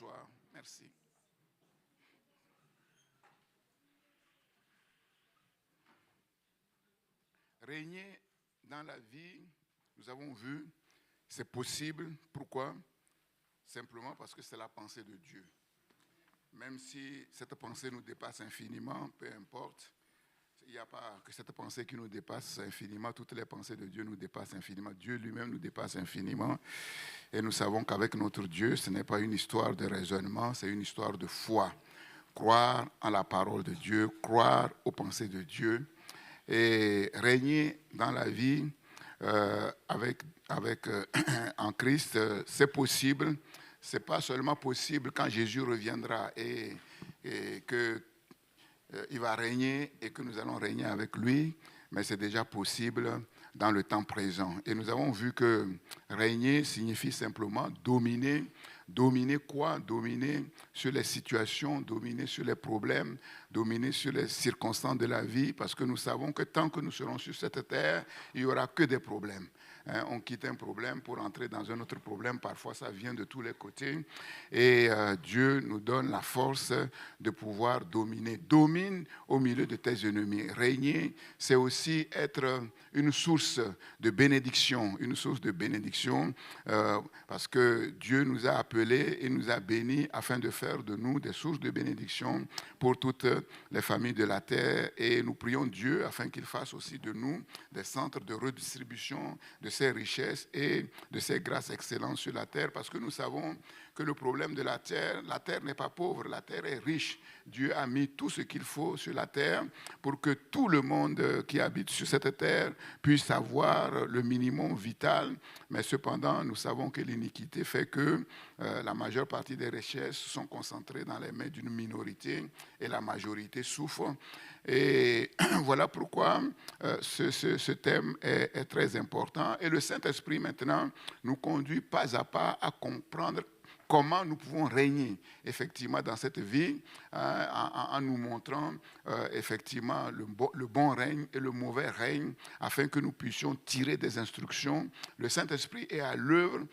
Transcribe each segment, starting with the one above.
asseoir. Merci. Régner dans la vie, nous avons vu, c'est possible. Pourquoi? Simplement parce que c'est la pensée de Dieu. Même si cette pensée nous dépasse infiniment, peu importe, il n'y a pas que cette pensée qui nous dépasse infiniment, toutes les pensées de Dieu nous dépassent infiniment. Dieu lui-même nous dépasse infiniment. Et nous savons qu'avec notre Dieu, ce n'est pas une histoire de raisonnement, c'est une histoire de foi. Croire en la parole de Dieu, croire aux pensées de Dieu et régner dans la vie en Christ, c'est possible. Ce n'est pas seulement possible quand Jésus reviendra et qu'il va régner et que nous allons régner avec lui, mais c'est déjà possible dans le temps présent. Et nous avons vu que régner signifie simplement dominer. Dominer quoi? Dominer sur les situations, dominer sur les problèmes, dominer sur les circonstances de la vie, parce que nous savons que tant que nous serons sur cette terre, il n'y aura que des problèmes. On quitte un problème pour entrer dans un autre problème. Parfois, ça vient de tous les côtés. Et Dieu nous donne la force de pouvoir dominer. Domine au milieu de tes ennemis. Régner, c'est aussi être une source de bénédiction. Une source de bénédiction parce que Dieu nous a appelés et nous a bénis afin de faire de nous des sources de bénédiction pour toutes les familles de la terre. Et nous prions Dieu afin qu'il fasse aussi de nous des centres de redistribution de ses richesses et de ses grâces excellentes sur la terre, parce que nous savons que le problème de la terre n'est pas pauvre, la terre est riche. Dieu a mis tout ce qu'il faut sur la terre pour que tout le monde qui habite sur cette terre puisse avoir le minimum vital, mais cependant, nous savons que l'iniquité fait que la majeure partie des richesses sont concentrées dans les mains d'une minorité et la majorité souffre. Et voilà pourquoi ce thème est très important. Et le Saint-Esprit, maintenant, nous conduit pas à pas à comprendre comment nous pouvons régner effectivement dans cette vie en nous montrant effectivement le bon règne et le mauvais règne afin que nous puissions tirer des instructions. Le Saint-Esprit est à l'œuvre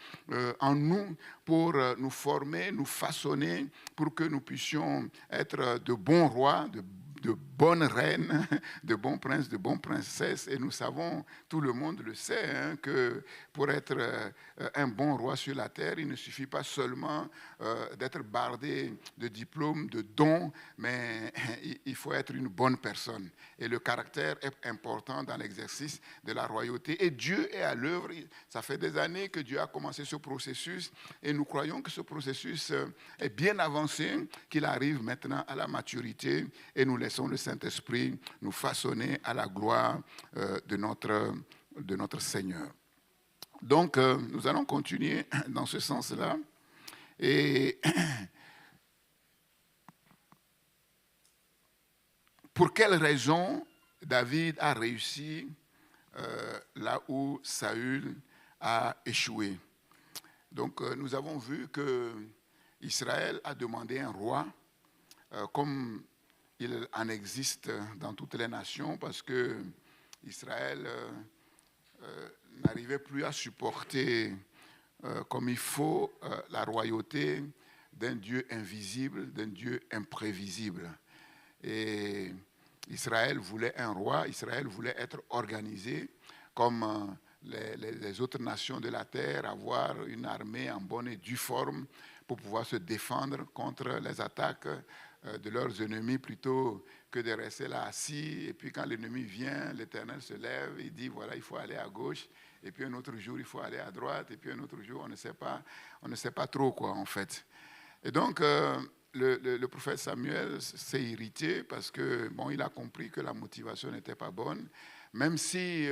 en nous pour nous former, nous façonner pour que nous puissions être de bons rois, de bonnes reines, de bons princes, de bonnes princesses. Et nous savons, tout le monde le sait, que pour être un bon roi sur la terre, il ne suffit pas seulement d'être bardé de diplômes, de dons, mais il faut être une bonne personne. Et le caractère est important dans l'exercice de la royauté. Et Dieu est à l'œuvre. Ça fait des années que Dieu a commencé ce processus et nous croyons que ce processus est bien avancé, qu'il arrive maintenant à la maturité et nous laissons le Saint-Esprit nous façonner à la gloire de notre Seigneur. Donc, nous allons continuer dans ce sens-là. Et pour quelle raison David a réussi là où Saül a échoué? Donc, nous avons vu que Israël a demandé un roi, comme il en existe dans toutes les nations, parce que Israël n'arrivait plus à supporter comme il faut la royauté d'un Dieu invisible, d'un Dieu imprévisible. Et Israël voulait un roi, Israël voulait être organisé comme les autres nations de la terre, avoir une armée en bonne et due forme pour pouvoir se défendre contre les attaques de leurs ennemis plutôt que de rester là assis. Et puis quand l'ennemi vient, l'Éternel se lève, il dit voilà, il faut aller à gauche. Et puis un autre jour, il faut aller à droite. Et puis un autre jour, on ne sait pas trop quoi en fait. Et donc, le prophète Samuel s'est irrité parce que bon, il a compris que la motivation n'était pas bonne, même si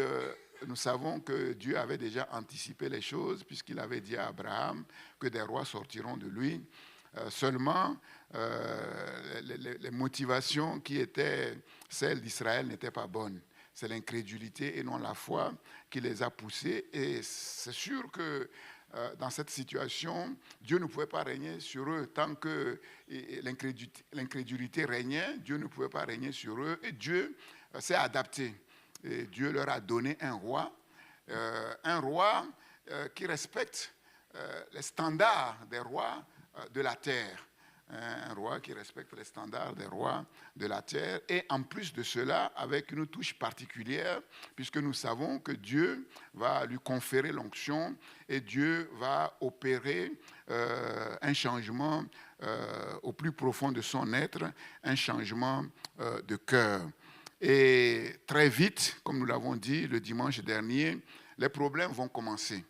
nous savons que Dieu avait déjà anticipé les choses puisqu'il avait dit à Abraham que des rois sortiront de lui. Seulement, les motivations qui étaient celles d'Israël n'étaient pas bonnes. C'est l'incrédulité et non la foi qui les a poussés. Et c'est sûr que dans cette situation, Dieu ne pouvait pas régner sur eux tant que l'incrédulité régnait. Dieu ne pouvait pas régner sur eux. Et Dieu s'est adapté. Et Dieu leur a donné un roi qui respecte les standards des rois de la terre. Un roi qui respecte les standards des rois de la terre, et en plus de cela, avec une touche particulière, puisque nous savons que Dieu va lui conférer l'onction et Dieu va opérer un changement au plus profond de son être, un changement de cœur. Et très vite, comme nous l'avons dit le dimanche dernier, les problèmes vont commencer.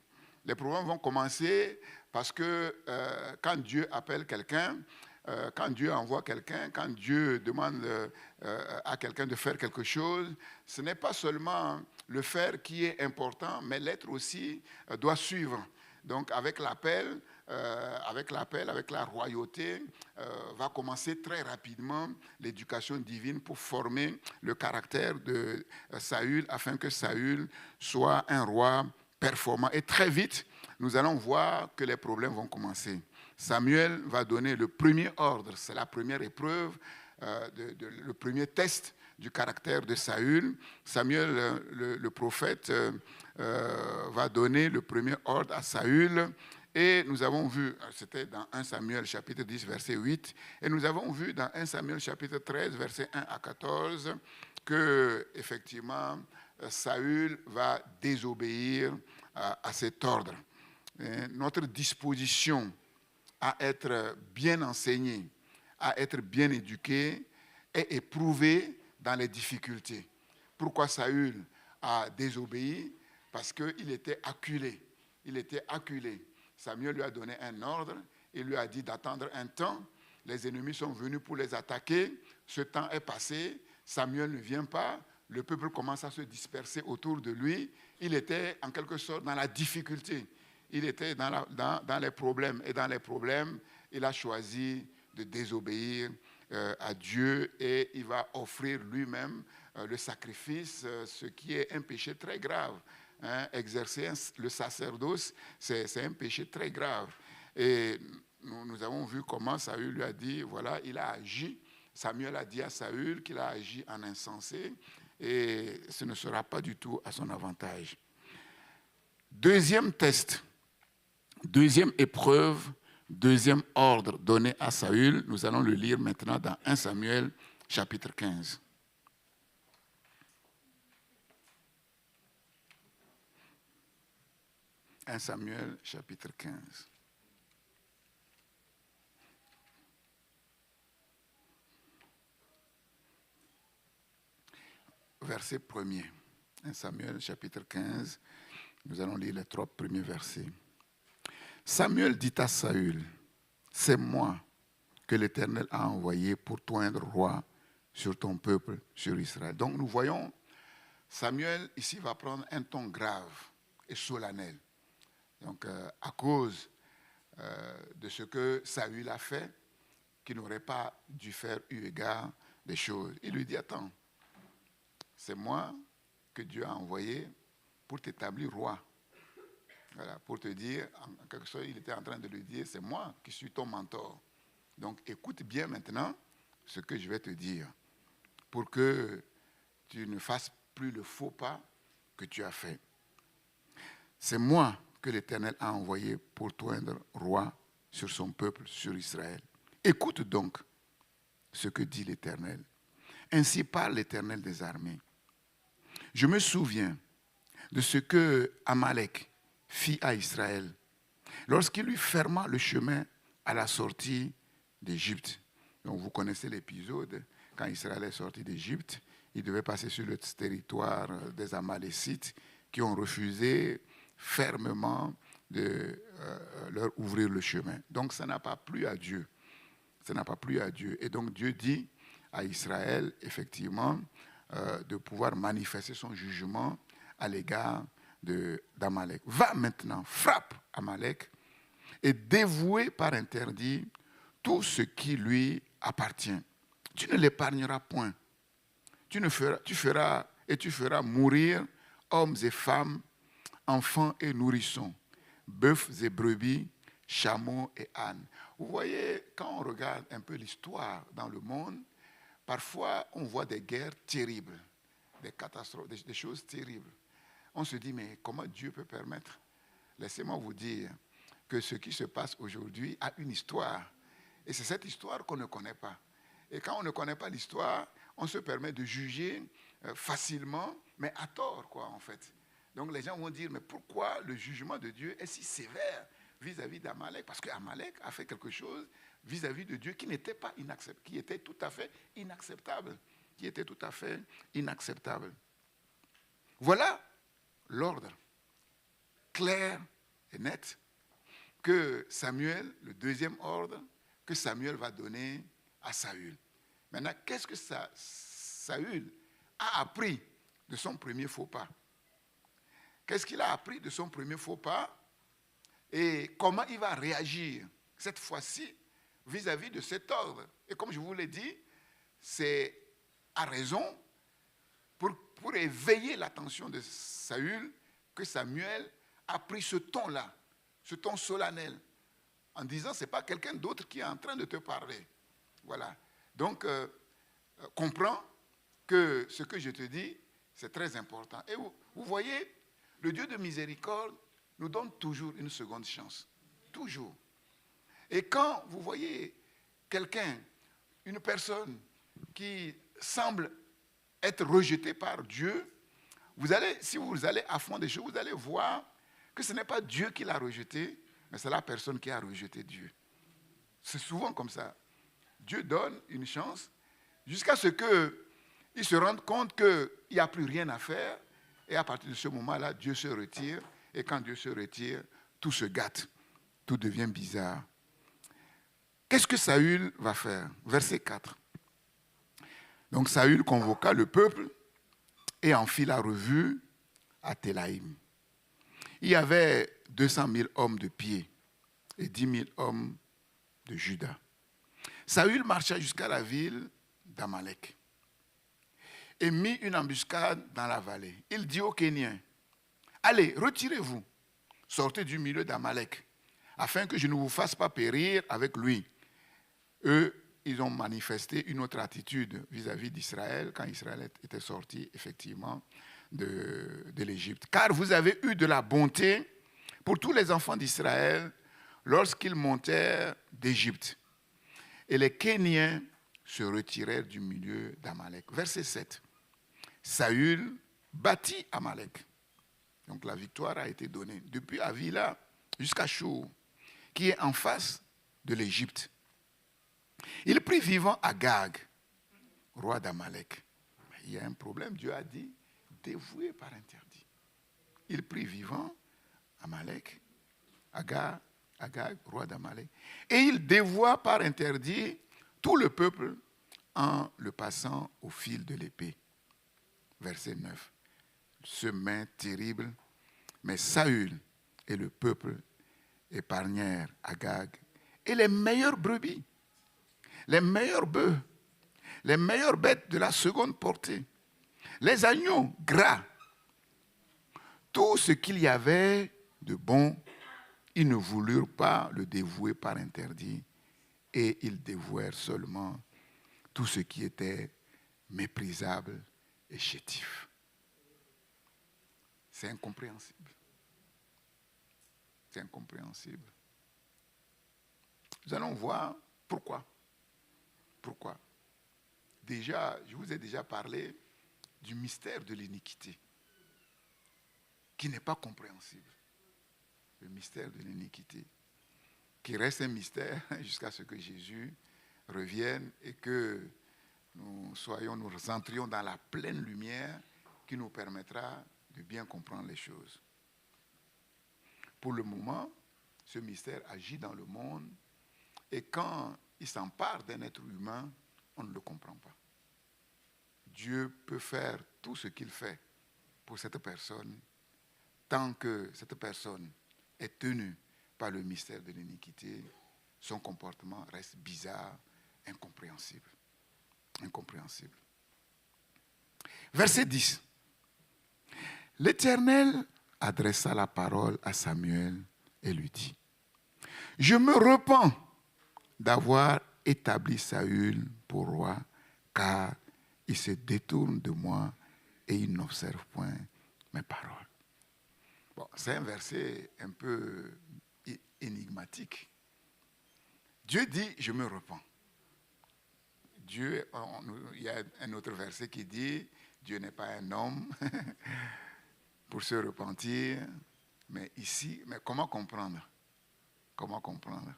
Les problèmes vont commencer parce que quand Dieu appelle quelqu'un, quand Dieu envoie quelqu'un, quand Dieu demande à quelqu'un de faire quelque chose, ce n'est pas seulement le faire qui est important, mais l'être aussi doit suivre. Donc avec l'appel, avec la royauté, va commencer très rapidement l'éducation divine pour former le caractère de Saül, afin que Saül soit un roi performant. Et très vite, nous allons voir que les problèmes vont commencer. Samuel va donner le premier ordre, c'est la première épreuve, le premier test du caractère de Saül. Samuel, le prophète, va donner le premier ordre à Saül. Et nous avons vu, c'était dans 1 Samuel chapitre 10, verset 8, et nous avons vu dans 1 Samuel chapitre 13, verset 1 à 14, que effectivement Saül va désobéir à cet ordre. Et notre disposition à être bien enseigné, à être bien éduqué, est éprouvé dans les difficultés. Pourquoi Saül a désobéi? Parce qu'il était acculé. Il était acculé. Samuel lui a donné un ordre, il lui a dit d'attendre un temps. Les ennemis sont venus pour les attaquer. Ce temps est passé. Samuel ne vient pas. Le peuple commence à se disperser autour de lui. Il était en quelque sorte dans la difficulté. Il était dans les problèmes. Et dans les problèmes, il a choisi de désobéir à Dieu, et il va offrir lui-même le sacrifice, ce qui est un péché très grave. Exercer le sacerdoce, c'est un péché très grave. Et nous avons vu comment Saül lui a dit, voilà, il a agi. Samuel a dit à Saül qu'il a agi en insensé, et ce ne sera pas du tout à son avantage. Deuxième test. Deuxième épreuve, deuxième ordre donné à Saül, nous allons le lire maintenant dans 1 Samuel chapitre 15. « 1 Samuel chapitre 15. Verset 1er. 1 Samuel chapitre 15, nous allons lire les 3 premiers versets. Samuel dit à Saül, « C'est moi que l'Éternel a envoyé pour t'oindre roi sur ton peuple, sur Israël. » Donc nous voyons, Samuel ici va prendre un ton grave et solennel. Donc à cause de ce que Saül a fait, qui n'aurait pas dû faire eu égard des choses. Il lui dit, attends, c'est moi que Dieu a envoyé pour t'établir roi. Voilà, pour te dire, en quelque sorte, il était en train de lui dire, c'est moi qui suis ton mentor. Donc écoute bien maintenant ce que je vais te dire, pour que tu ne fasses plus le faux pas que tu as fait. C'est moi que l'Éternel a envoyé pour t'oindre roi sur son peuple, sur Israël. Écoute donc ce que dit l'Éternel. Ainsi parle l'Éternel des armées. Je me souviens de ce que Amalek fit à Israël lorsqu'il lui ferma le chemin à la sortie d'Égypte. Donc vous connaissez l'épisode, quand Israël est sorti d'Égypte, il devait passer sur le territoire des Amalécites qui ont refusé fermement de leur ouvrir le chemin. Donc ça n'a pas plu à Dieu. Ça n'a pas plu à Dieu. Et donc Dieu dit à Israël, effectivement, de pouvoir manifester son jugement à l'égard d'Amalek. Va maintenant, frappe Amalek et dévouer par interdit tout ce qui lui appartient. Tu ne l'épargneras point. Tu feras mourir hommes et femmes, enfants et nourrissons, bœufs et brebis, chameaux et ânes. Vous voyez, quand on regarde un peu l'histoire dans le monde, parfois on voit des guerres terribles, des catastrophes, des choses terribles. On se dit, mais comment Dieu peut permettre? Laissez-moi vous dire que ce qui se passe aujourd'hui a une histoire. Et c'est cette histoire qu'on ne connaît pas. Et quand on ne connaît pas l'histoire, on se permet de juger facilement, mais à tort, quoi, en fait. Donc les gens vont dire, mais pourquoi le jugement de Dieu est si sévère vis-à-vis d'Amalek? Parce qu'Amalek a fait quelque chose vis-à-vis de Dieu qui n'était pas inacceptable, qui était tout à fait inacceptable. Qui était tout à fait inacceptable. Voilà l'ordre clair et net que Samuel, le deuxième ordre, que Samuel va donner à Saül. Maintenant, qu'est-ce que Saül a appris de son premier faux pas? Qu'est-ce qu'il a appris de son premier faux pas? Et comment il va réagir cette fois-ci vis-à-vis de cet ordre? Et comme je vous l'ai dit, c'est à raison pour éveiller l'attention de Saül que Samuel a pris ce ton-là, ce ton solennel, en disant ce n'est pas quelqu'un d'autre qui est en train de te parler. Voilà. Donc, comprends que ce que je te dis, c'est très important. Et vous voyez, le Dieu de miséricorde nous donne toujours une seconde chance. Toujours. Et quand vous voyez quelqu'un, une personne qui semble être rejetée par Dieu, vous allez, si vous allez à fond des choses, vous allez voir que ce n'est pas Dieu qui l'a rejeté, mais c'est la personne qui a rejeté Dieu. C'est souvent comme ça. Dieu donne une chance jusqu'à ce qu'il se rende compte qu'il n'y a plus rien à faire. Et à partir de ce moment-là, Dieu se retire. Et quand Dieu se retire, tout se gâte. Tout devient bizarre. Qu'est-ce que Saül va faire? Verset 4. Donc Saül convoqua le peuple et en fit la revue à Télaïm. Il y avait 200 000 hommes de pied et 10 000 hommes de Juda. Saül marcha jusqu'à la ville d'Amalek et mit une embuscade dans la vallée. Il dit aux Kéniens, « Allez, retirez-vous, sortez du milieu d'Amalek, afin que je ne vous fasse pas périr avec lui. » Eux, ils ont manifesté une autre attitude vis-à-vis d'Israël quand Israël était sorti effectivement de l'Égypte. « Car vous avez eu de la bonté pour tous les enfants d'Israël lorsqu'ils montèrent d'Égypte. » Et les Kéniens se retirèrent du milieu d'Amalek. Verset 7. Saül battit Amalek. Donc la victoire a été donnée depuis Avila jusqu'à Chour, qui est en face de l'Égypte. Il prit vivant Agag, roi d'Amalek. Il y a un problème, Dieu a dit, dévoué par interdit. Il prit vivant Amalek, Agag, roi d'Amalek. Et il dévoua par interdit tout le peuple en le passant au fil de l'épée. Verset 9. Ce main terrible, mais Saül et le peuple épargnèrent Agag et les meilleures brebis, les meilleurs bœufs, les meilleures bêtes de la seconde portée, les agneaux gras, tout ce qu'il y avait de bon. Ils ne voulurent pas le dévouer par interdit et ils dévouèrent seulement tout ce qui était méprisable et chétif. C'est incompréhensible. C'est incompréhensible. Nous allons voir pourquoi. Pourquoi? Déjà, je vous ai déjà parlé du mystère de l'iniquité, qui n'est pas compréhensible. Le mystère de l'iniquité, qui reste un mystère jusqu'à ce que Jésus revienne et que nous entrions dans la pleine lumière qui nous permettra de bien comprendre les choses. Pour le moment, ce mystère agit dans le monde et quand il s'empare d'un être humain, on ne le comprend pas. Dieu peut faire tout ce qu'il fait pour cette personne tant que cette personne est tenu par le mystère de l'iniquité, son comportement reste bizarre, incompréhensible. Incompréhensible. Verset 10. L'Éternel adressa la parole à Samuel et lui dit, « Je me repens d'avoir établi Saül pour roi, car il se détourne de moi et il n'observe point mes paroles. » Bon, c'est un verset un peu énigmatique. Dieu dit, je me repens. Dieu, il y a un autre verset qui dit, Dieu n'est pas un homme pour se repentir. Mais ici, mais comment comprendre? Comment comprendre?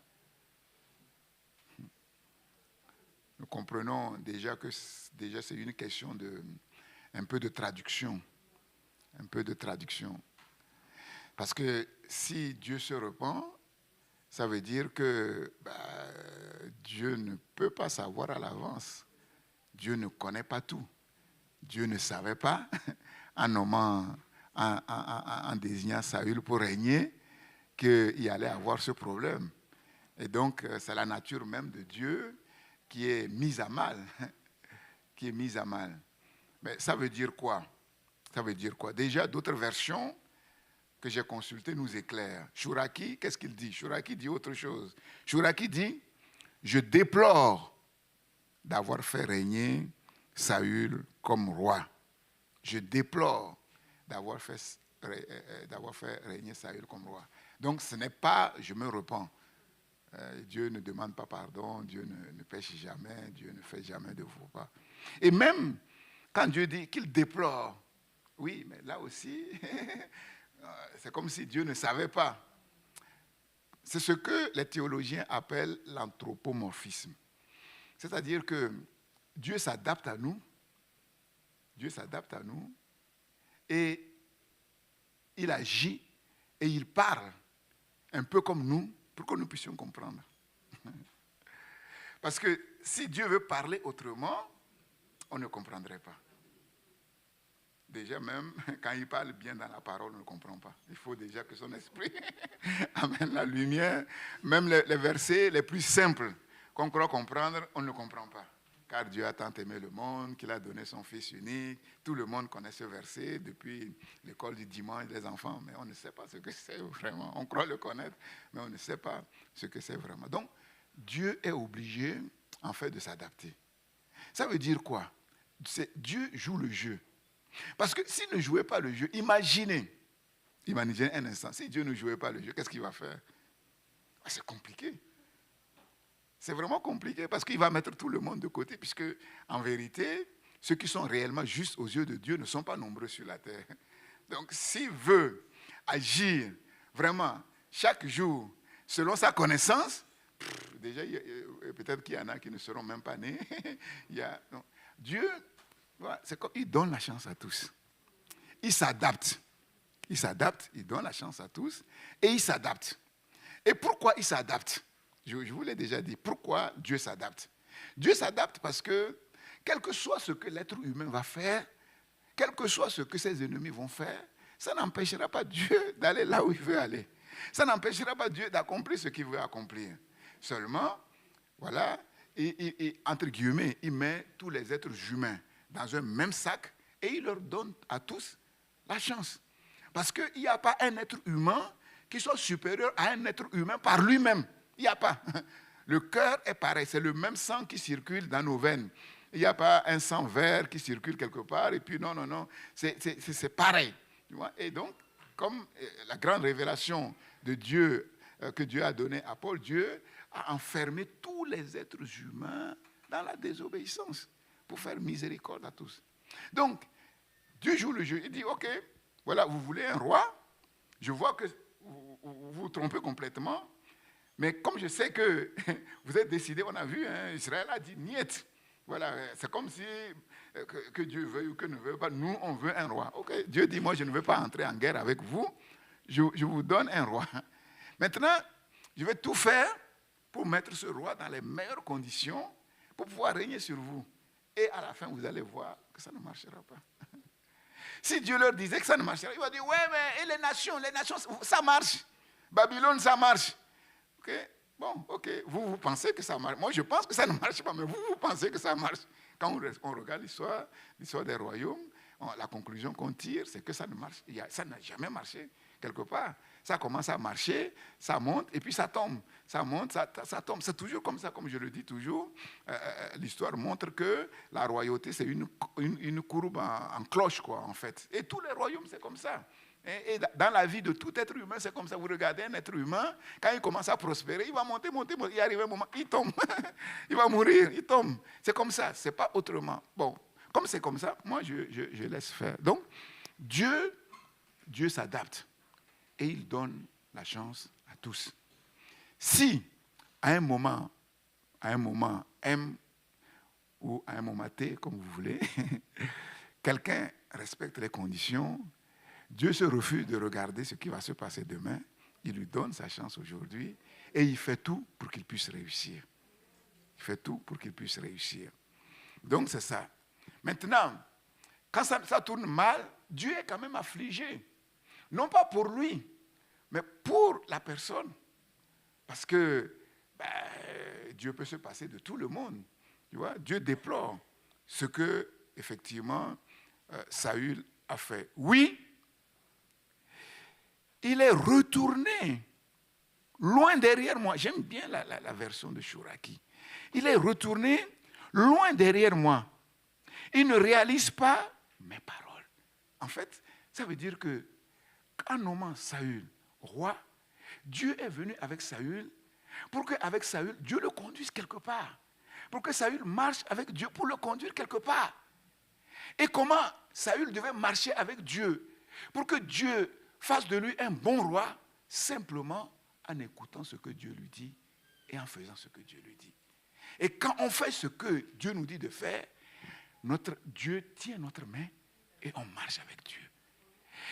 Nous comprenons déjà que c'est une question un peu de traduction. Un peu de traduction. Parce que si Dieu se repent, ça veut dire que Dieu ne peut pas savoir à l'avance. Dieu ne connaît pas tout. Dieu ne savait pas, en désignant Saül pour régner, qu'il allait avoir ce problème. Et donc, c'est la nature même de Dieu qui est mise à mal. Qui est mise à mal. Mais ça veut dire quoi? Ça veut dire quoi? Déjà, d'autres versions que j'ai consultées nous éclairent. Chouraki, qu'est-ce qu'il dit? Chouraki dit autre chose. Chouraki dit, je déplore d'avoir fait régner Saül comme roi. Je déplore d'avoir fait régner Saül comme roi. Donc ce n'est pas je me repens. Dieu ne demande pas pardon, Dieu ne pêche jamais, Dieu ne fait jamais de faux pas. Et même quand Dieu dit qu'il déplore, oui, mais là aussi, c'est comme si Dieu ne savait pas. C'est ce que les théologiens appellent l'anthropomorphisme. C'est-à-dire que Dieu s'adapte à nous, et il agit et il parle un peu comme nous pour que nous puissions comprendre. Parce que si Dieu veut parler autrement, on ne comprendrait pas. Déjà même, quand il parle bien dans la parole, on ne comprend pas. Il faut déjà que son esprit amène la lumière. Même les versets les plus simples qu'on croit comprendre, on ne comprend pas. Car Dieu a tant aimé le monde qu'il a donné son Fils unique. Tout le monde connaît ce verset depuis l'école du dimanche des enfants, mais on ne sait pas ce que c'est vraiment. On croit le connaître, mais on ne sait pas ce que c'est vraiment. Donc, Dieu est obligé, en fait, de s'adapter. Ça veut dire quoi? Dieu joue le jeu. Parce que s'il ne jouait pas le jeu, imaginez un instant, si Dieu ne jouait pas le jeu, qu'est-ce qu'il va faire? C'est compliqué. C'est vraiment compliqué parce qu'il va mettre tout le monde de côté, puisque en vérité, ceux qui sont réellement justes aux yeux de Dieu ne sont pas nombreux sur la terre. Donc s'il veut agir vraiment chaque jour selon sa connaissance, déjà peut-être qu'il y en a qui ne seront même pas nés. Dieu, voilà, c'est comme il donne la chance à tous. Il s'adapte. Il donne la chance à tous et il s'adapte. Et pourquoi il s'adapte? Je vous l'ai déjà dit. Pourquoi Dieu s'adapte? Dieu s'adapte parce que, quel que soit ce que l'être humain va faire, quel que soit ce que ses ennemis vont faire, ça n'empêchera pas Dieu d'aller là où il veut aller. Ça n'empêchera pas Dieu d'accomplir ce qu'il veut accomplir. Seulement, voilà, entre guillemets, il met tous les êtres humains dans un même sac et il leur donne à tous la chance. Parce qu'il n'y a pas un être humain qui soit supérieur à un être humain par lui-même. Il n'y a pas. Le cœur est pareil, c'est le même sang qui circule dans nos veines. Il n'y a pas un sang vert qui circule quelque part, et puis non, c'est pareil. Tu vois? Et donc, comme la grande révélation de Dieu, que Dieu a donnée à Paul, Dieu a enfermé tous les êtres humains dans la désobéissance pour faire miséricorde à tous. Donc, Dieu joue le jeu. Il dit, ok, voilà, vous voulez un roi, je vois que vous vous trompez complètement, mais comme je sais que vous êtes décidé, on a vu, Israël a dit, niet. Voilà, c'est comme si que Dieu veuille ou que ne veuille pas, nous, on veut un roi. Ok, Dieu dit, moi, je ne veux pas entrer en guerre avec vous, je vous donne un roi. Maintenant, je vais tout faire pour mettre ce roi dans les meilleures conditions pour pouvoir régner sur vous. Et à la fin, vous allez voir que ça ne marchera pas. Si Dieu leur disait que ça ne marchera pas, il va dire, ouais, mais et les nations, ça marche. Babylone, ça marche. Ok, bon, ok, vous pensez que ça marche. Moi, je pense que ça ne marche pas, mais vous pensez que ça marche. Quand on regarde l'histoire des royaumes, la conclusion qu'on tire, c'est que ça ne marche. Ça n'a jamais marché, quelque part. Ça commence à marcher, ça monte, et puis ça tombe. Ça monte, ça tombe. C'est toujours comme ça, comme je le dis toujours. L'histoire montre que la royauté, c'est une courbe en cloche, quoi, en fait. Et tous les royaumes, c'est comme ça. Et dans la vie de tout être humain, c'est comme ça. Vous regardez un être humain, quand il commence à prospérer, il va monter. Il arrive un moment, il tombe. Il va mourir, il tombe. C'est comme ça, ce n'est pas autrement. Bon, comme c'est comme ça, moi, je laisse faire. Donc, Dieu s'adapte et il donne la chance à tous. Si, à un moment M ou à un moment T, comme vous voulez, quelqu'un respecte les conditions, Dieu se refuse de regarder ce qui va se passer demain. Il lui donne sa chance aujourd'hui et il fait tout pour qu'il puisse réussir. Il fait tout pour qu'il puisse réussir. Donc c'est ça. Maintenant, quand ça tourne mal, Dieu est quand même affligé. Non pas pour lui, mais pour la personne. Parce que Dieu peut se passer de tout le monde. Tu vois, Dieu déplore ce que, effectivement, Saül a fait. Oui, il est retourné loin derrière moi. J'aime bien la version de Chouraki. Il est retourné loin derrière moi. Il ne réalise pas mes paroles. En fait, ça veut dire que en nommant Saül roi, Dieu est venu avec Saül pour qu'avec Saül, Dieu le conduise quelque part. Pour que Saül marche avec Dieu pour le conduire quelque part. Et comment Saül devait marcher avec Dieu pour que Dieu fasse de lui un bon roi, simplement en écoutant ce que Dieu lui dit et en faisant ce que Dieu lui dit. Et quand on fait ce que Dieu nous dit de faire, notre Dieu tient notre main et on marche avec Dieu.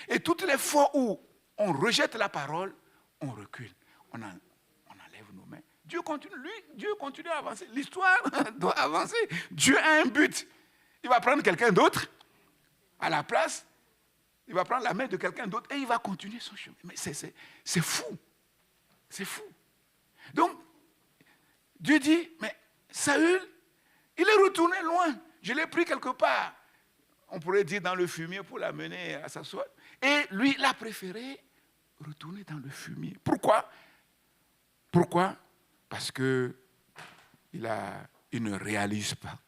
Et toutes les fois où on rejette la parole, on recule, on enlève nos mains. Dieu continue à avancer. L'histoire doit avancer. Dieu a un but. Il va prendre quelqu'un d'autre à la place. Il va prendre la main de quelqu'un d'autre et il va continuer son chemin. Mais c'est fou. C'est fou. Donc, Dieu dit, mais Saül, il est retourné loin. Je l'ai pris quelque part. On pourrait dire dans le fumier pour l'amener à s'asseoir. Et lui, il a préféré retourner dans le fumier. Pourquoi? Parce qu'il ne réalise pas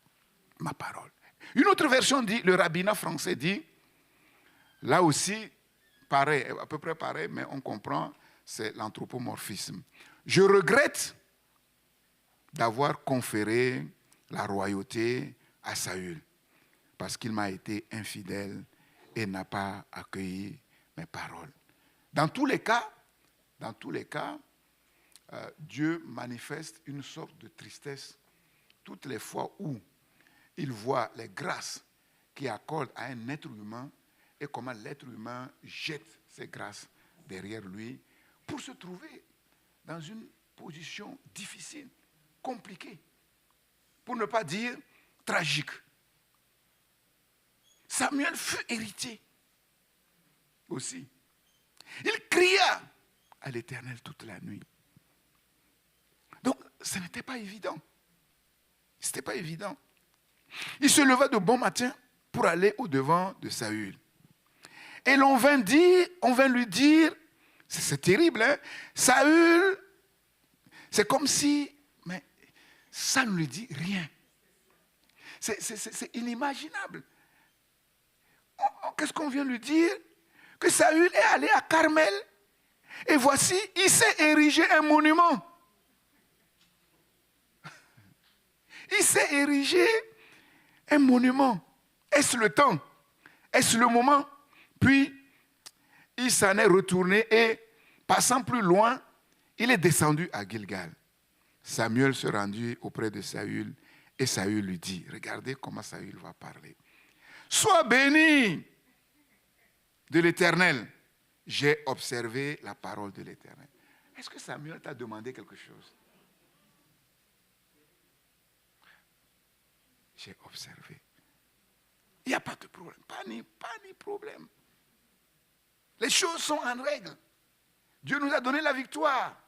ma parole. Une autre version dit, le rabbinat français dit, là aussi, pareil, à peu près pareil, mais on comprend, c'est l'anthropomorphisme. Je regrette d'avoir conféré la royauté à Saül, parce qu'il m'a été infidèle et n'a pas accueilli mes paroles. Dans tous les cas, Dieu manifeste une sorte de tristesse toutes les fois où il voit les grâces qu'il accorde à un être humain et comment l'être humain jette ces grâces derrière lui pour se trouver dans une position difficile, compliquée, pour ne pas dire tragique. Samuel fut héritier aussi. Il cria à l'Éternel toute la nuit. Donc, ce n'était pas évident. Ce n'était pas évident. Il se leva de bon matin pour aller au-devant de Saül. Et on vint lui dire, c'est terrible, hein? Saül, c'est comme si, mais ça ne lui dit rien. C'est inimaginable. Qu'est-ce qu'on vient lui dire? Que Saül est allé à Carmel et voici, il s'est érigé un monument. Il s'est érigé un monument. Est-ce le temps? Est-ce le moment? Puis, il s'en est retourné et, passant plus loin, il est descendu à Gilgal. Samuel se rendit auprès de Saül et Saül lui dit, regardez comment Saül va parler. Sois béni de l'Éternel. J'ai observé la parole de l'Éternel. Est-ce que Samuel t'a demandé quelque chose? J'ai observé. Il n'y a pas de problème. Pas ni problème. Les choses sont en règle. Dieu nous a donné la victoire.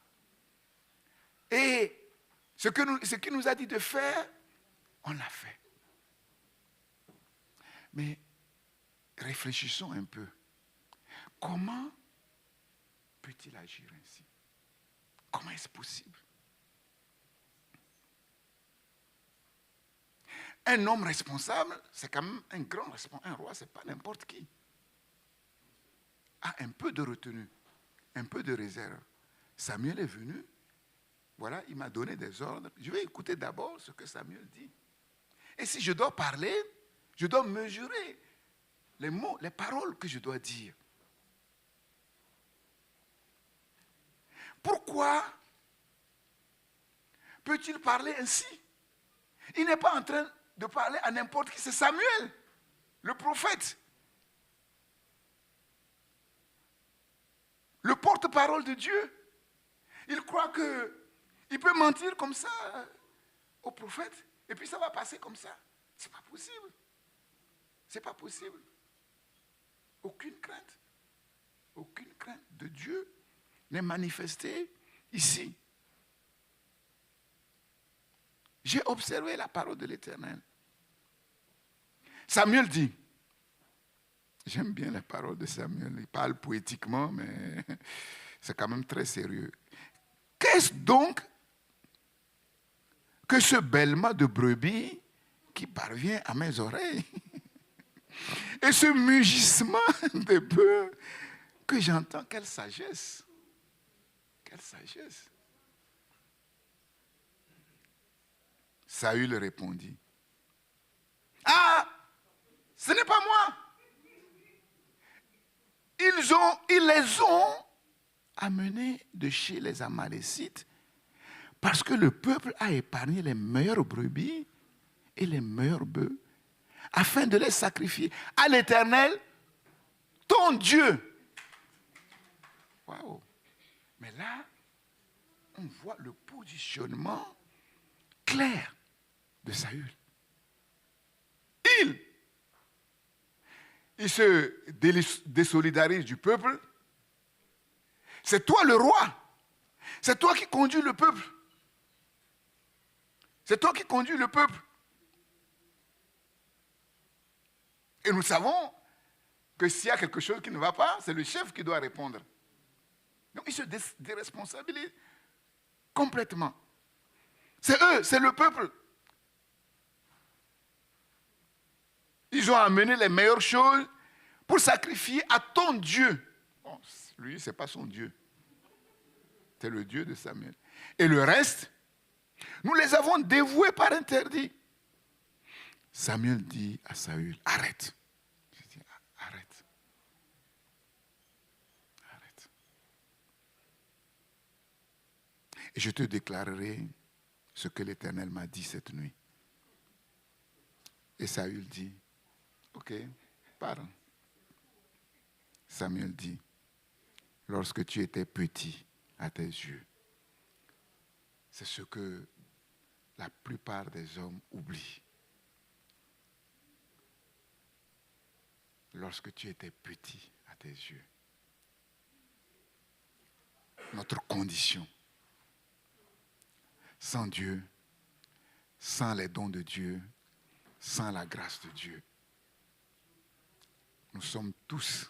Et ce qu'il nous a dit de faire, on l'a fait. Mais réfléchissons un peu. Comment peut-il agir ainsi? Comment est-ce possible? Un homme responsable, c'est quand même un grand responsable. Un roi, ce n'est pas n'importe qui. a un peu de retenue, un peu de réserve. Samuel est venu, voilà, il m'a donné des ordres. Je vais écouter d'abord ce que Samuel dit. Et si je dois parler, je dois mesurer les mots, les paroles que je dois dire. Pourquoi peut-il parler ainsi? Il n'est pas en train de parler à n'importe qui, c'est Samuel, le prophète. Le porte-parole de Dieu. Il croit qu'il peut mentir comme ça au prophète et puis ça va passer comme ça. C'est pas possible. C'est pas possible. Aucune crainte de Dieu n'est manifestée ici. J'ai observé la parole de l'Éternel. Samuel dit, j'aime bien la parole de Samuel, il parle poétiquement, mais c'est quand même très sérieux. Qu'est-ce donc que ce bêlement de brebis qui parvient à mes oreilles? Et ce mugissement de bœufs que j'entends, quelle sagesse! Quelle sagesse! Saül répondit, ah, ce n'est pas moi. Ils les ont amenés de chez les Amalécites parce que le peuple a épargné les meilleures brebis et les meilleurs bœufs afin de les sacrifier à l'Éternel, ton Dieu. Waouh! Mais là, on voit le positionnement clair de Saül. Il se désolidarise du peuple. C'est toi le roi. C'est toi qui conduis le peuple. C'est toi qui conduis le peuple. Et nous savons que s'il y a quelque chose qui ne va pas, c'est le chef qui doit répondre. Donc il se déresponsabilise complètement. C'est eux, c'est le peuple. Ils ont amené les meilleures choses pour sacrifier à ton Dieu. Bon, lui, ce n'est pas son Dieu. C'est le Dieu de Samuel. Et le reste, nous les avons dévoués par interdit. Samuel dit à Saül, arrête. Je dis, arrête. Arrête. Et je te déclarerai ce que l'Éternel m'a dit cette nuit. Et Saül dit, ok, parle. Samuel dit, lorsque tu étais petit à tes yeux, c'est ce que la plupart des hommes oublient. Lorsque tu étais petit à tes yeux, notre condition, sans Dieu, sans les dons de Dieu, sans la grâce de Dieu, nous sommes tous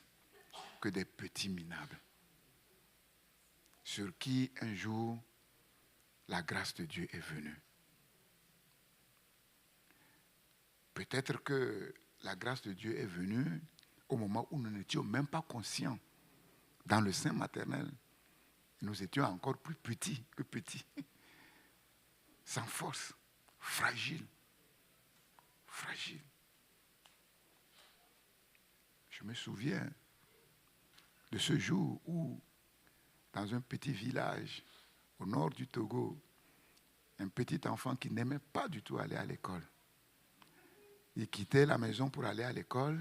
que des petits minables, sur qui un jour la grâce de Dieu est venue. Peut-être que la grâce de Dieu est venue au moment où nous n'étions même pas conscients. Dans le sein maternel, nous étions encore plus petits que petits, sans force, fragiles. Fragiles. Je me souviens de ce jour où, dans un petit village au nord du Togo, un petit enfant qui n'aimait pas du tout aller à l'école, il quittait la maison pour aller à l'école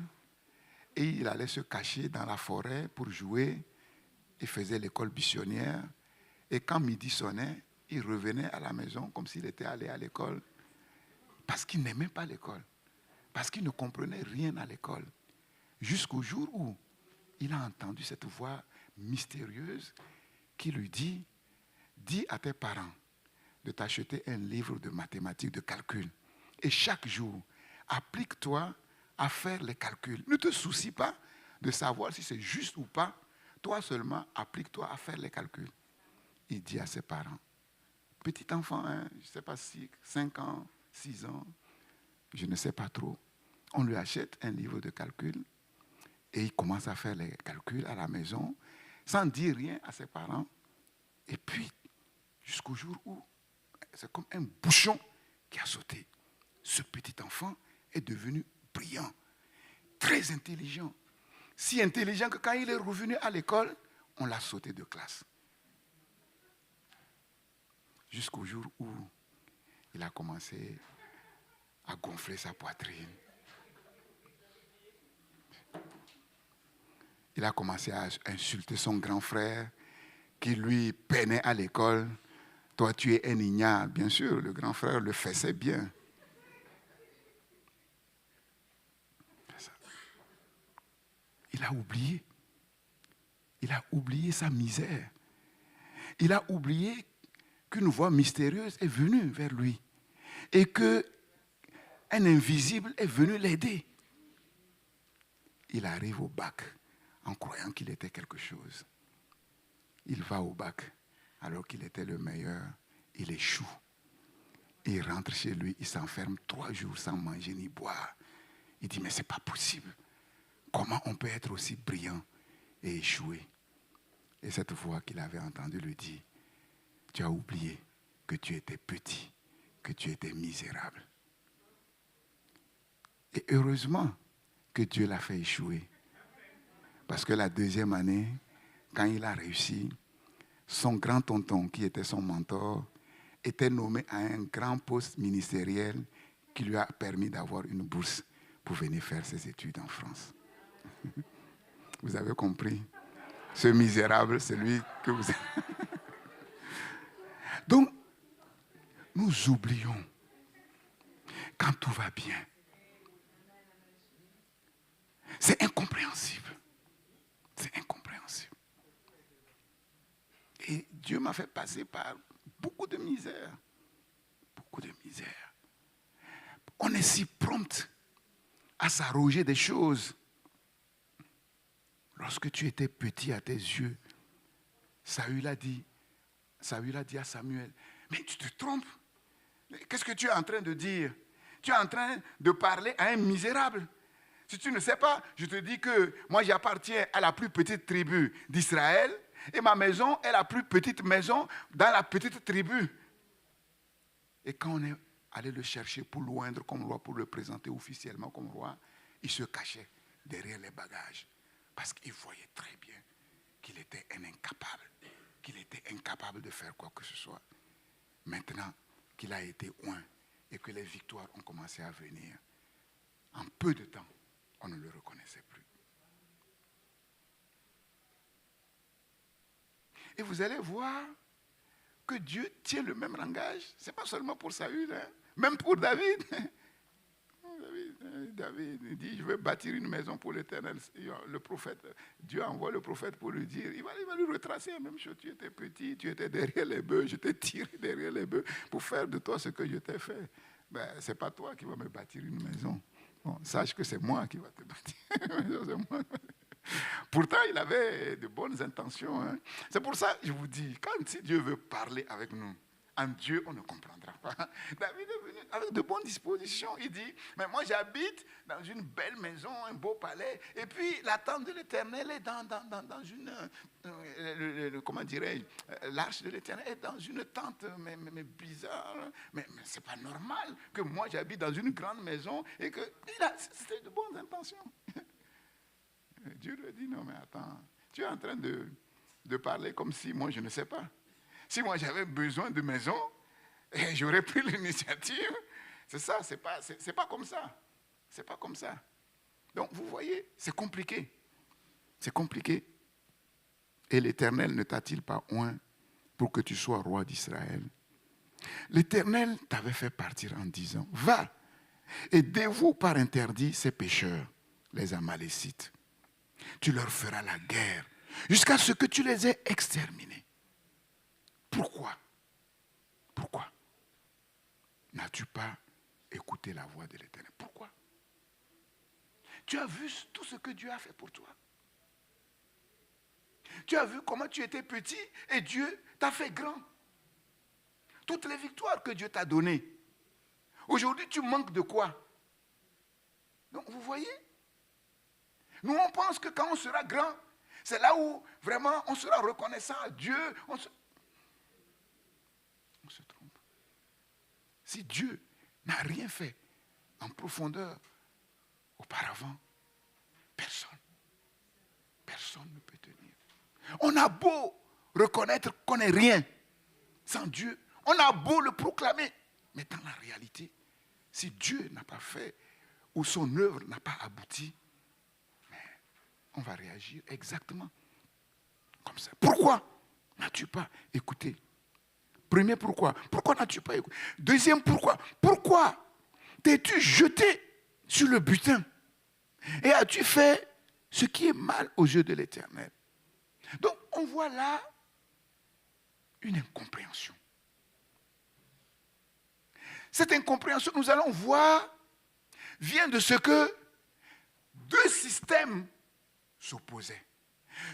et il allait se cacher dans la forêt pour jouer. Il faisait l'école buissonnière et quand midi sonnait, il revenait à la maison comme s'il était allé à l'école parce qu'il n'aimait pas l'école, parce qu'il ne comprenait rien à l'école. Jusqu'au jour où il a entendu cette voix mystérieuse qui lui dit, dis à tes parents de t'acheter un livre de mathématiques, de calcul. Et chaque jour, applique-toi à faire les calculs. Ne te soucie pas de savoir si c'est juste ou pas. Toi seulement, applique-toi à faire les calculs. Il dit à ses parents, petit enfant, hein, je ne sais pas si 5 ans, 6 ans, je ne sais pas trop. On lui achète un livre de calcul. Et il commence à faire les calculs à la maison, sans dire rien à ses parents. Et puis, jusqu'au jour où, c'est comme un bouchon qui a sauté. Ce petit enfant est devenu brillant, très intelligent. Si intelligent que quand il est revenu à l'école, on l'a sauté de classe. Jusqu'au jour où il a commencé à gonfler sa poitrine. Il a commencé à insulter son grand frère qui lui peinait à l'école. Toi, tu es un ignare. Bien sûr, le grand frère le faisait bien. Il a oublié. Il a oublié sa misère. Il a oublié qu'une voix mystérieuse est venue vers lui et qu'un invisible est venu l'aider. Il arrive au bac en croyant qu'il était quelque chose. Il va au bac alors qu'il était le meilleur. Il échoue. Il rentre chez lui, il s'enferme 3 jours sans manger ni boire. Il dit, mais ce n'est pas possible. Comment on peut être aussi brillant et échouer? Et cette voix qu'il avait entendue lui dit, tu as oublié que tu étais petit, que tu étais misérable. Et heureusement que Dieu l'a fait échouer. Parce que la 2e année, quand il a réussi, son grand-tonton, qui était son mentor, était nommé à un grand poste ministériel qui lui a permis d'avoir une bourse pour venir faire ses études en France. Vous avez compris? Ce misérable, c'est lui que vous... Donc, nous oublions quand tout va bien. C'est incompréhensible. C'est incompréhensible. Et Dieu m'a fait passer par beaucoup de misère. Beaucoup de misère. On est si prompt à s'arroger des choses. Lorsque tu étais petit à tes yeux, Saül a dit à Samuel, mais tu te trompes. Qu'est-ce que tu es en train de dire? Tu es en train de parler à un misérable. Si tu ne sais pas, je te dis que moi j'appartiens à la plus petite tribu d'Israël et ma maison est la plus petite maison dans la petite tribu. Et quand on est allé le chercher pour l'oindre comme roi, pour le présenter officiellement comme roi, il se cachait derrière les bagages. Parce qu'il voyait très bien qu'il était un incapable, qu'il était incapable de faire quoi que ce soit. Maintenant qu'il a été oint et que les victoires ont commencé à venir, en peu de temps, on ne le reconnaissait plus. Et vous allez voir que Dieu tient le même langage. Ce n'est pas seulement pour Saül, hein, même pour David. David dit, je vais bâtir une maison pour l'Éternel. Le prophète, Dieu envoie le prophète pour lui dire, il va lui retracer la même chose. Tu étais petit, tu étais derrière les bœufs, je t'ai tiré derrière les bœufs pour faire de toi ce que je t'ai fait. Ben, ce n'est pas toi qui vas me bâtir une maison. Bon, sache que c'est moi qui va te bâtir une maison, c'est moi. Pourtant, il avait de bonnes intentions. Hein. C'est pour ça que je vous dis, si Dieu veut parler avec nous, en Dieu, on ne comprendra pas. David est venu avec de bonnes dispositions. Il dit, mais moi j'habite dans une belle maison, un beau palais, et puis la tente de l'Éternel est dans une, comment dirais-je, l'arche de l'Éternel est dans une tente, mais bizarre. Mais c'est pas normal que moi j'habite dans une grande maison et que c'était de bonnes intentions. Dieu lui dit, non mais attends, tu es en train de parler comme si moi je ne sais pas. Si moi j'avais besoin de maison, j'aurais pris l'initiative. C'est ça, c'est pas comme ça. C'est pas comme ça. Donc vous voyez, c'est compliqué. C'est compliqué. Et l'Éternel ne t'a-t-il pas oint pour que tu sois roi d'Israël? L'Éternel t'avait fait partir en disant, va et dévoue par interdit ces pécheurs, les Amalécites. Tu leur feras la guerre jusqu'à ce que tu les aies exterminés. Pourquoi? Pourquoi n'as-tu pas écouté la voix de l'Éternel? Pourquoi? Tu as vu tout ce que Dieu a fait pour toi. Tu as vu comment tu étais petit et Dieu t'a fait grand. Toutes les victoires que Dieu t'a données. Aujourd'hui, tu manques de quoi? Donc, vous voyez? Nous, on pense que quand on sera grand, c'est là où vraiment on sera reconnaissant à Dieu. On se trompe. Si Dieu n'a rien fait en profondeur auparavant, personne ne peut tenir. On a beau reconnaître qu'on n'est rien sans Dieu, on a beau le proclamer, mais dans la réalité, si Dieu n'a pas fait ou son œuvre n'a pas abouti, on va réagir exactement comme ça. Pourquoi n'as-tu pas écouté? Premier, pourquoi? Pourquoi n'as-tu pas écouté? Deuxième, pourquoi? Pourquoi t'es-tu jeté sur le butin? Et as-tu fait ce qui est mal aux yeux de l'Éternel? Donc, on voit là une incompréhension. Cette incompréhension, nous allons voir, vient de ce que deux systèmes s'opposaient.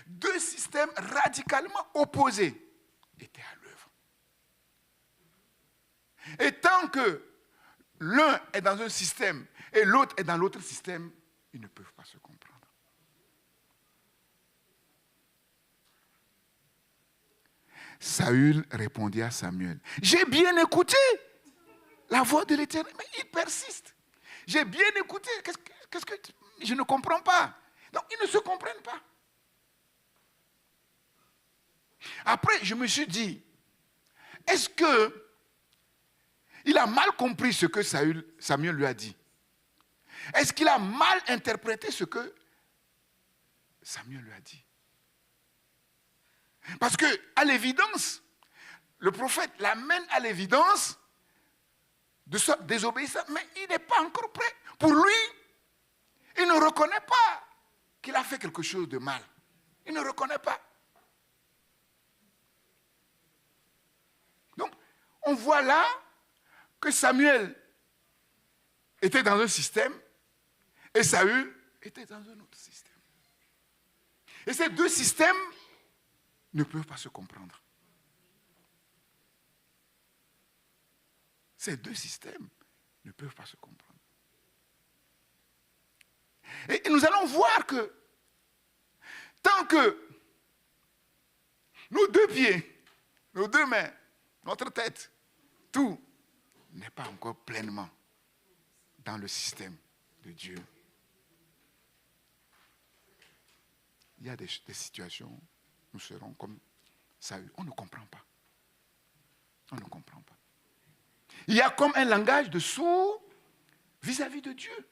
Deux systèmes radicalement opposés étaient à l'œuvre. Et tant que l'un est dans un système et l'autre est dans l'autre système, ils ne peuvent pas se comprendre. Saül répondit à Samuel, « J'ai bien écouté la voix de l'Éternel, mais il persiste. J'ai bien écouté, qu'est-ce que je ne comprends pas. » Donc, ils ne se comprennent pas. Après, je me suis dit, est-ce qu'il a mal compris ce que Samuel lui a dit? Est-ce qu'il a mal interprété ce que Samuel lui a dit? Parce que, à l'évidence, le prophète l'amène à l'évidence de sa désobéissance, mais il n'est pas encore prêt. Pour lui, il ne reconnaît pas qu'il a fait quelque chose de mal. Il ne reconnaît pas. Donc, on voit là que Samuel était dans un système et Saül était dans un autre système. Et ces deux systèmes ne peuvent pas se comprendre. Ces deux systèmes ne peuvent pas se comprendre. Et nous allons voir que tant que nos deux pieds, nos deux mains, notre tête, tout n'est pas encore pleinement dans le système de Dieu. Il y a des situations où nous serons comme Saül. On ne comprend pas. On ne comprend pas. Il y a comme un langage de sourd vis-à-vis de Dieu.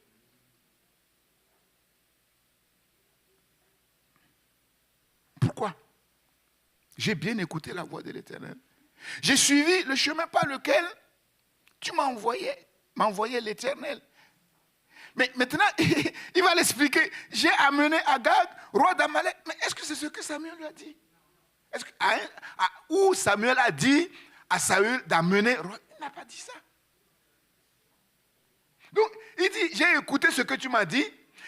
Pourquoi? J'ai bien écouté la voix de l'Éternel. J'ai suivi le chemin par lequel tu m'as envoyé l'Éternel. Mais maintenant, il va l'expliquer. J'ai amené Agag, roi d'Amalek. Mais est-ce que c'est ce que Samuel lui a dit? Est-ce que, où Samuel a dit à Saül d'amener roi? Il n'a pas dit ça. Donc, il dit, j'ai écouté ce que tu m'as dit,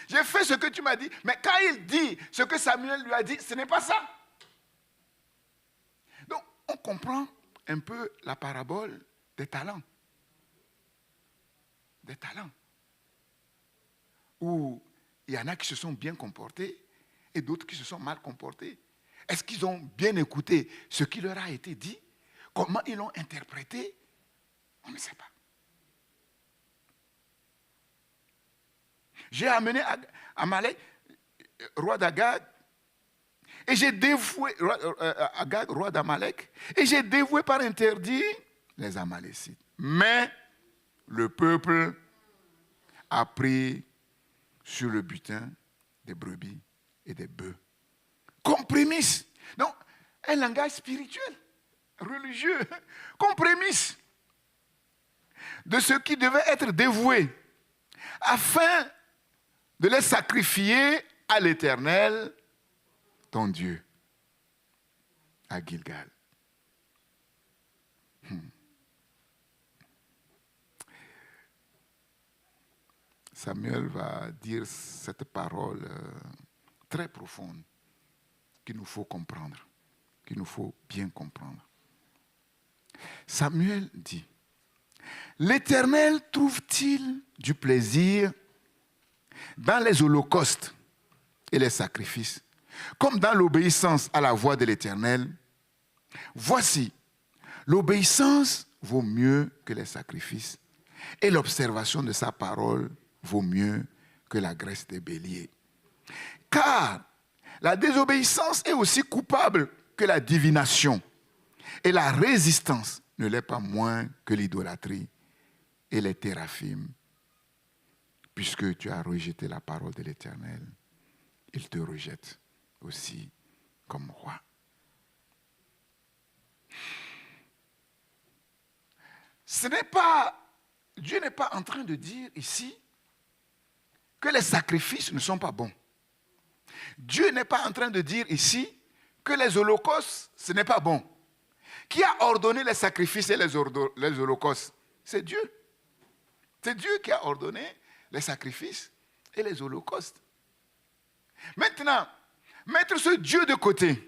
j'ai fait ce que tu m'as dit, mais quand il dit ce que Samuel lui a dit, ce n'est pas ça. Donc, on comprend un peu la parabole des talents. Des talents. Où il y en a qui se sont bien comportés et d'autres qui se sont mal comportés. Est-ce qu'ils ont bien écouté ce qui leur a été dit? Comment ils l'ont interprété? On ne sait pas. J'ai amené Amalek, roi d'Agag, et j'ai dévoué Agag, roi d'Amalek, et j'ai dévoué par interdit les Amalécites. Mais le peuple a pris sur le butin des brebis et des bœufs. Comme prémisse. Donc, un langage spirituel, religieux, comme prémisse de ce qui devait être dévoué, afin de les sacrifier à l'Éternel, ton Dieu, à Gilgal. Samuel va dire cette parole très profonde qu'il nous faut comprendre, qu'il nous faut bien comprendre. Samuel dit, « L'Éternel trouve-t-il du plaisir dans les holocaustes et les sacrifices, comme dans l'obéissance à la voix de l'Éternel. Voici, l'obéissance vaut mieux que les sacrifices, et l'observation de sa parole vaut mieux que la graisse des béliers. Car la désobéissance est aussi coupable que la divination, et la résistance ne l'est pas moins que l'idolâtrie et les théraphim. Puisque tu as rejeté la parole de l'Éternel, il te rejette aussi comme roi. Dieu n'est pas en train de dire ici que les sacrifices ne sont pas bons. Dieu n'est pas en train de dire ici que les holocaustes, ce n'est pas bon. Qui a ordonné les sacrifices et les holocaustes? C'est Dieu. C'est Dieu qui a ordonné les sacrifices et les holocaustes. Maintenant, mettre ce Dieu de côté,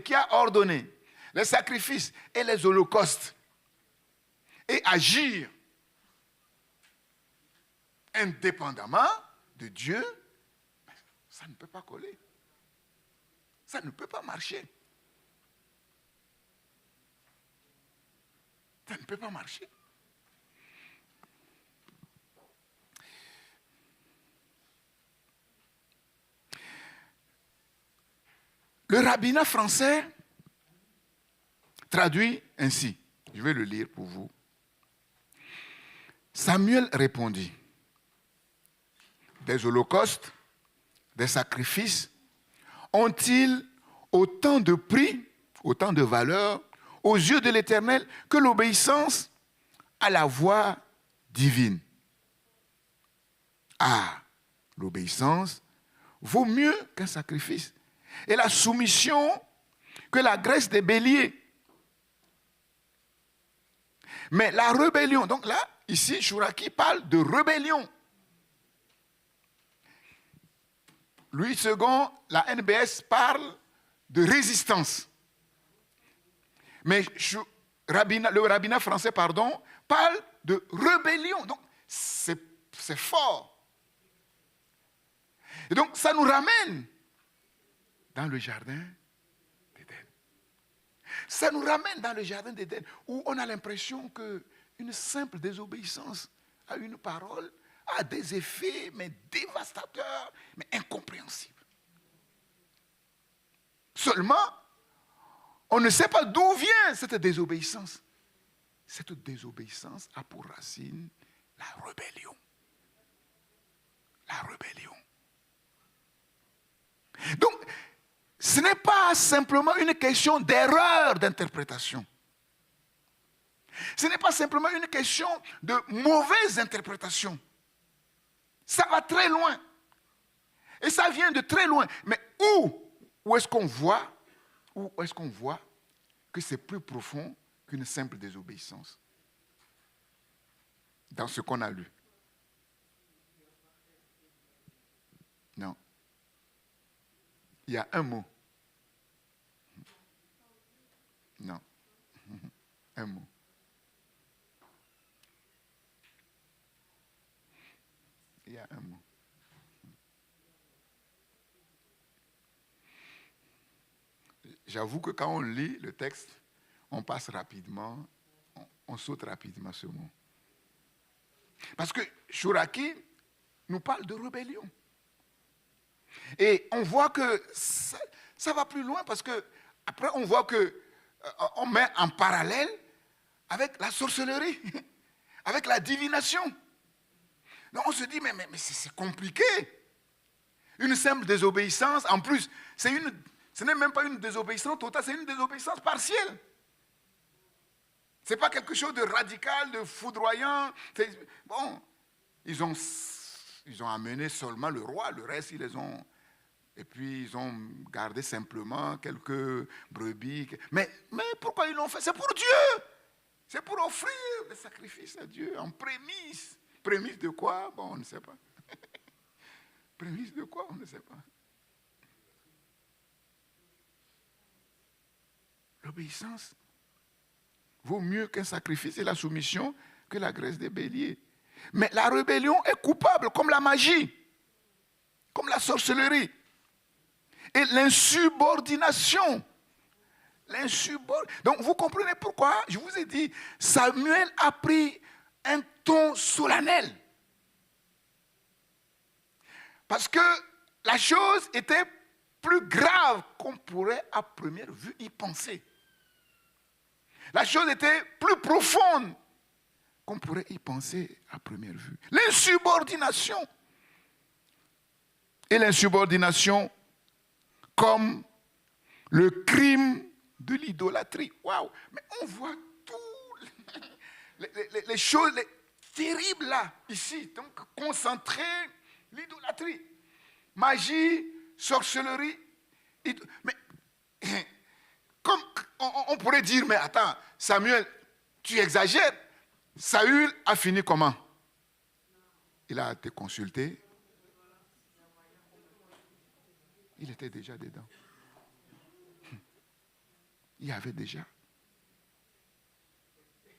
qui a ordonné les sacrifices et les holocaustes et agir indépendamment de Dieu, ça ne peut pas coller. Ça ne peut pas marcher. Ça ne peut pas marcher. Le rabbinat français traduit ainsi. Je vais le lire pour vous. Samuel répondit, des holocaustes, des sacrifices, ont-ils autant de prix, autant de valeur aux yeux de l'Éternel que l'obéissance à la voix divine? Ah, l'obéissance vaut mieux qu'un sacrifice, et la soumission que la graisse des béliers. Mais la rébellion, donc là, ici, Chouraki parle de rébellion. Louis II, la NBS parle de résistance. Mais le rabbinat français, parle de rébellion. Donc, c'est fort. Et donc, ça nous ramène dans le jardin d'Éden. Ça nous ramène dans le jardin d'Éden, où on a l'impression qu'une simple désobéissance à une parole a des effets, mais dévastateurs, mais incompréhensibles. Seulement, on ne sait pas d'où vient cette désobéissance. Cette désobéissance a pour racine la rébellion. La rébellion. Donc, ce n'est pas simplement une question d'erreur d'interprétation. Ce n'est pas simplement une question de mauvaise interprétation. Ça va très loin. Et ça vient de très loin. Mais où est-ce qu'on voit que c'est plus profond qu'une simple désobéissance? Dans ce qu'on a lu. Non. Il y a un mot. Non. Un mot. Il y a un mot. J'avoue que quand on lit le texte, on passe rapidement, on saute rapidement ce mot. Parce que Chouraki nous parle de rébellion. Et on voit que ça va plus loin parce que après on voit que on met en parallèle avec la sorcellerie, avec la divination. Donc on se dit, mais c'est compliqué. Une simple désobéissance, en plus, ce n'est même pas une désobéissance totale, c'est une désobéissance partielle. Ce n'est pas quelque chose de radical, de foudroyant. Bon, ils ont amené seulement le roi, le reste, ils les ont... Et puis, ils ont gardé simplement quelques brebis. Mais pourquoi ils l'ont fait? C'est pour Dieu. C'est pour offrir des sacrifices à Dieu en prémisse. Prémisse de quoi? Bon, on ne sait pas. Prémisse de quoi? On ne sait pas. L'obéissance vaut mieux qu'un sacrifice et la soumission que la graisse des béliers. Mais la rébellion est coupable comme la magie. comme la sorcellerie et l'insubordination. Donc vous comprenez pourquoi je vous ai dit, Samuel a pris un ton solennel. Parce que la chose était plus grave qu'on pourrait à première vue y penser. La chose était plus profonde qu'on pourrait y penser à première vue. L'insubordination. Et l'insubordination comme le crime de l'idolâtrie. Waouh! Mais on voit tout les choses terribles là, ici. Donc, concentrer l'idolâtrie. Magie, sorcellerie. Mais, comme on pourrait dire, mais attends, Samuel, tu exagères. Saül a fini comment? Il a été consulté. Il était déjà dedans. Il y avait déjà.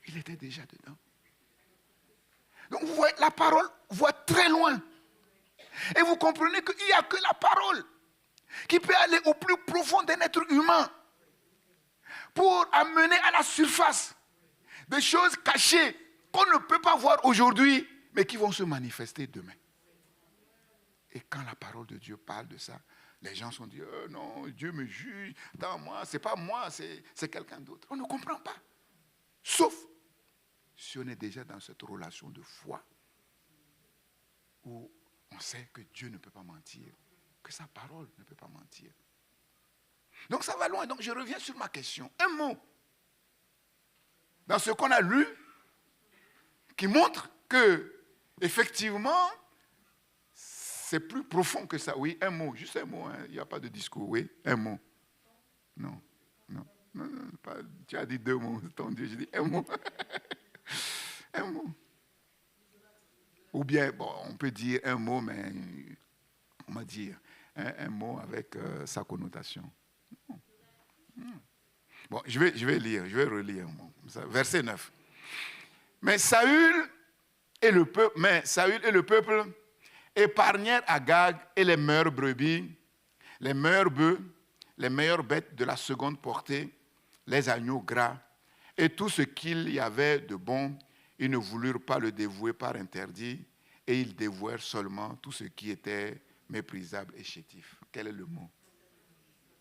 Il était déjà dedans. Donc vous voyez, la parole voit très loin. Et vous comprenez qu'il n'y a que la parole qui peut aller au plus profond d'un être humain pour amener à la surface des choses cachées qu'on ne peut pas voir aujourd'hui, mais qui vont se manifester demain. Et quand la parole de Dieu parle de ça, les gens sont dit, oh non, Dieu me juge, dans moi, c'est pas moi, c'est quelqu'un d'autre. On ne comprend pas. Sauf si on est déjà dans cette relation de foi où on sait que Dieu ne peut pas mentir, que sa parole ne peut pas mentir. Donc ça va loin. Donc je reviens sur ma question. Un mot dans ce qu'on a lu qui montre que effectivement c'est plus profond que ça. Oui, un mot, juste un mot. Hein. Il n'y a pas de discours. Oui, un mot. Non. Pas, tu as dit deux mots, ton Dieu. J'ai dit un mot. Un mot. Ou bien, bon, on peut dire un mot, mais comment dire, un mot avec sa connotation. Bon, je vais relire. Verset 9. Mais Saül et le peuple épargnèrent Agag et les meilleures brebis, les meilleurs bœufs, les meilleures bêtes de la seconde portée, les agneaux gras, et tout ce qu'il y avait de bon. Ils ne voulurent pas le dévouer par interdit, et ils dévouèrent seulement tout ce qui était méprisable et chétif. Quel est le mot?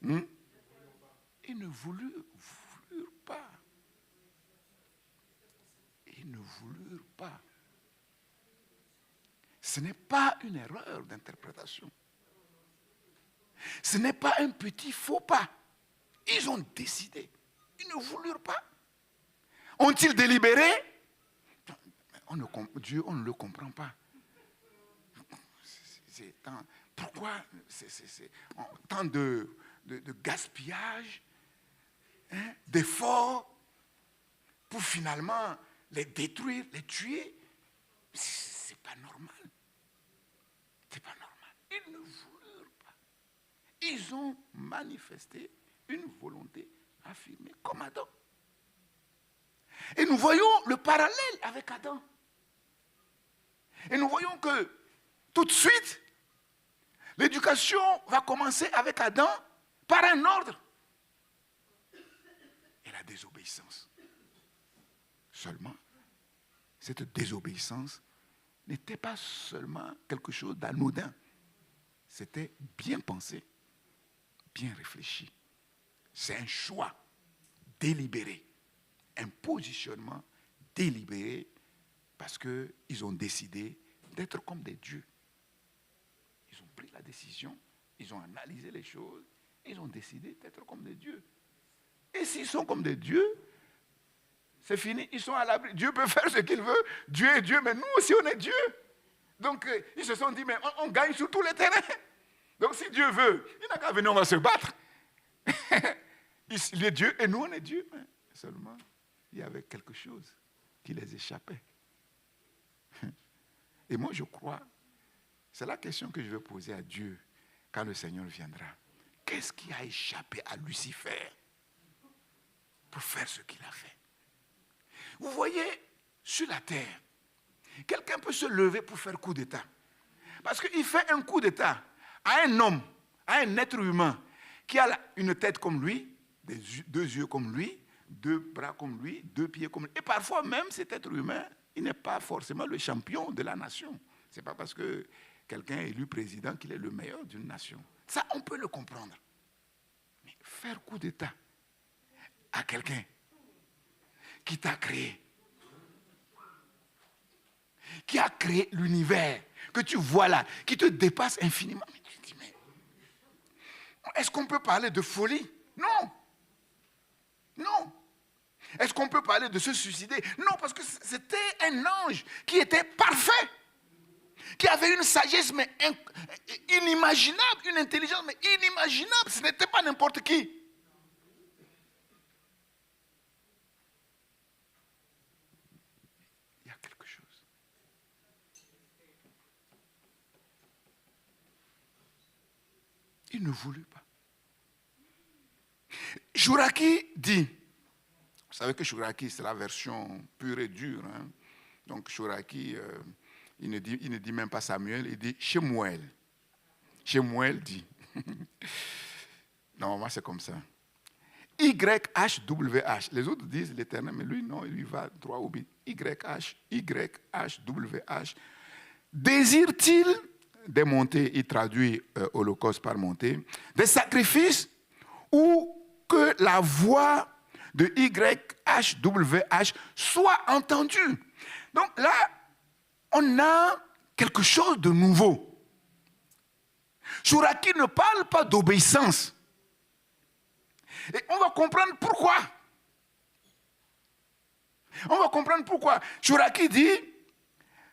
Ils ne voulurent pas. Ils ne voulurent pas. Ce n'est pas une erreur d'interprétation. Ce n'est pas un petit faux pas. Ils ont décidé. Ils ne voulurent pas. Ont-ils délibéré? Dieu, on ne le comprend pas. Pourquoi tant de gaspillage, d'efforts pour finalement les détruire, les tuer? C'est pas normal. C'est pas normal. Ils ne voulurent pas. Ils ont manifesté une volonté affirmée comme Adam. Et nous voyons le parallèle avec Adam. Et nous voyons que tout de suite, l'éducation va commencer avec Adam par un ordre. Et la désobéissance. Seulement, cette désobéissance n'était pas seulement quelque chose d'anodin. C'était bien pensé, bien réfléchi. C'est un choix délibéré, un positionnement délibéré, parce qu'ils ont décidé d'être comme des dieux. Ils ont pris la décision, ils ont analysé les choses, ils ont décidé d'être comme des dieux. Et s'ils sont comme des dieux, c'est fini, ils sont à l'abri. Dieu peut faire ce qu'il veut, Dieu est Dieu, mais nous aussi on est Dieu. Donc ils se sont dit, mais on gagne sur tous les terrains. Donc si Dieu veut, il n'a qu'à venir, on va se battre. Il est Dieu et nous on est Dieu. Seulement, il y avait quelque chose qui les échappait. Et moi je crois, c'est la question que je vais poser à Dieu quand le Seigneur viendra. Qu'est-ce qui a échappé à Lucifer pour faire ce qu'il a fait? Vous voyez, sur la terre, quelqu'un peut se lever pour faire coup d'État. Parce qu'il fait un coup d'État à un homme, à un être humain qui a une tête comme lui, deux yeux comme lui, deux bras comme lui, deux pieds comme lui. Et parfois même cet être humain, il n'est pas forcément le champion de la nation. Ce n'est pas parce que quelqu'un est élu président qu'il est le meilleur d'une nation. Ça, on peut le comprendre. Mais faire coup d'État à quelqu'un qui t'a créé, qui a créé l'univers, que tu vois là, qui te dépasse infiniment. Mais tu dis, mais est-ce qu'on peut parler de folie? Non. Non. Est-ce qu'on peut parler de se suicider? Non, parce que c'était un ange qui était parfait, qui avait une sagesse mais inimaginable, une intelligence mais inimaginable. Ce n'était pas n'importe qui. Il y a quelque chose. Il ne voulut pas. Chouraki dit, vous savez que Chouraki, c'est la version pure et dure. Hein? Donc Chouraki, il ne dit même pas Samuel, il dit Shemuel. Shemuel dit. Normalement, c'est comme ça. YHWH. Les autres disent l'Éternel, mais lui, non, il lui va droit au but. YHWH. Désire-t-il des montées, il traduit holocauste par montée, des sacrifices ou que la voix de YHWH soit entendue. Donc là, on a quelque chose de nouveau. Chouraki ne parle pas d'obéissance. Et on va comprendre pourquoi. On va comprendre pourquoi. Chouraki dit,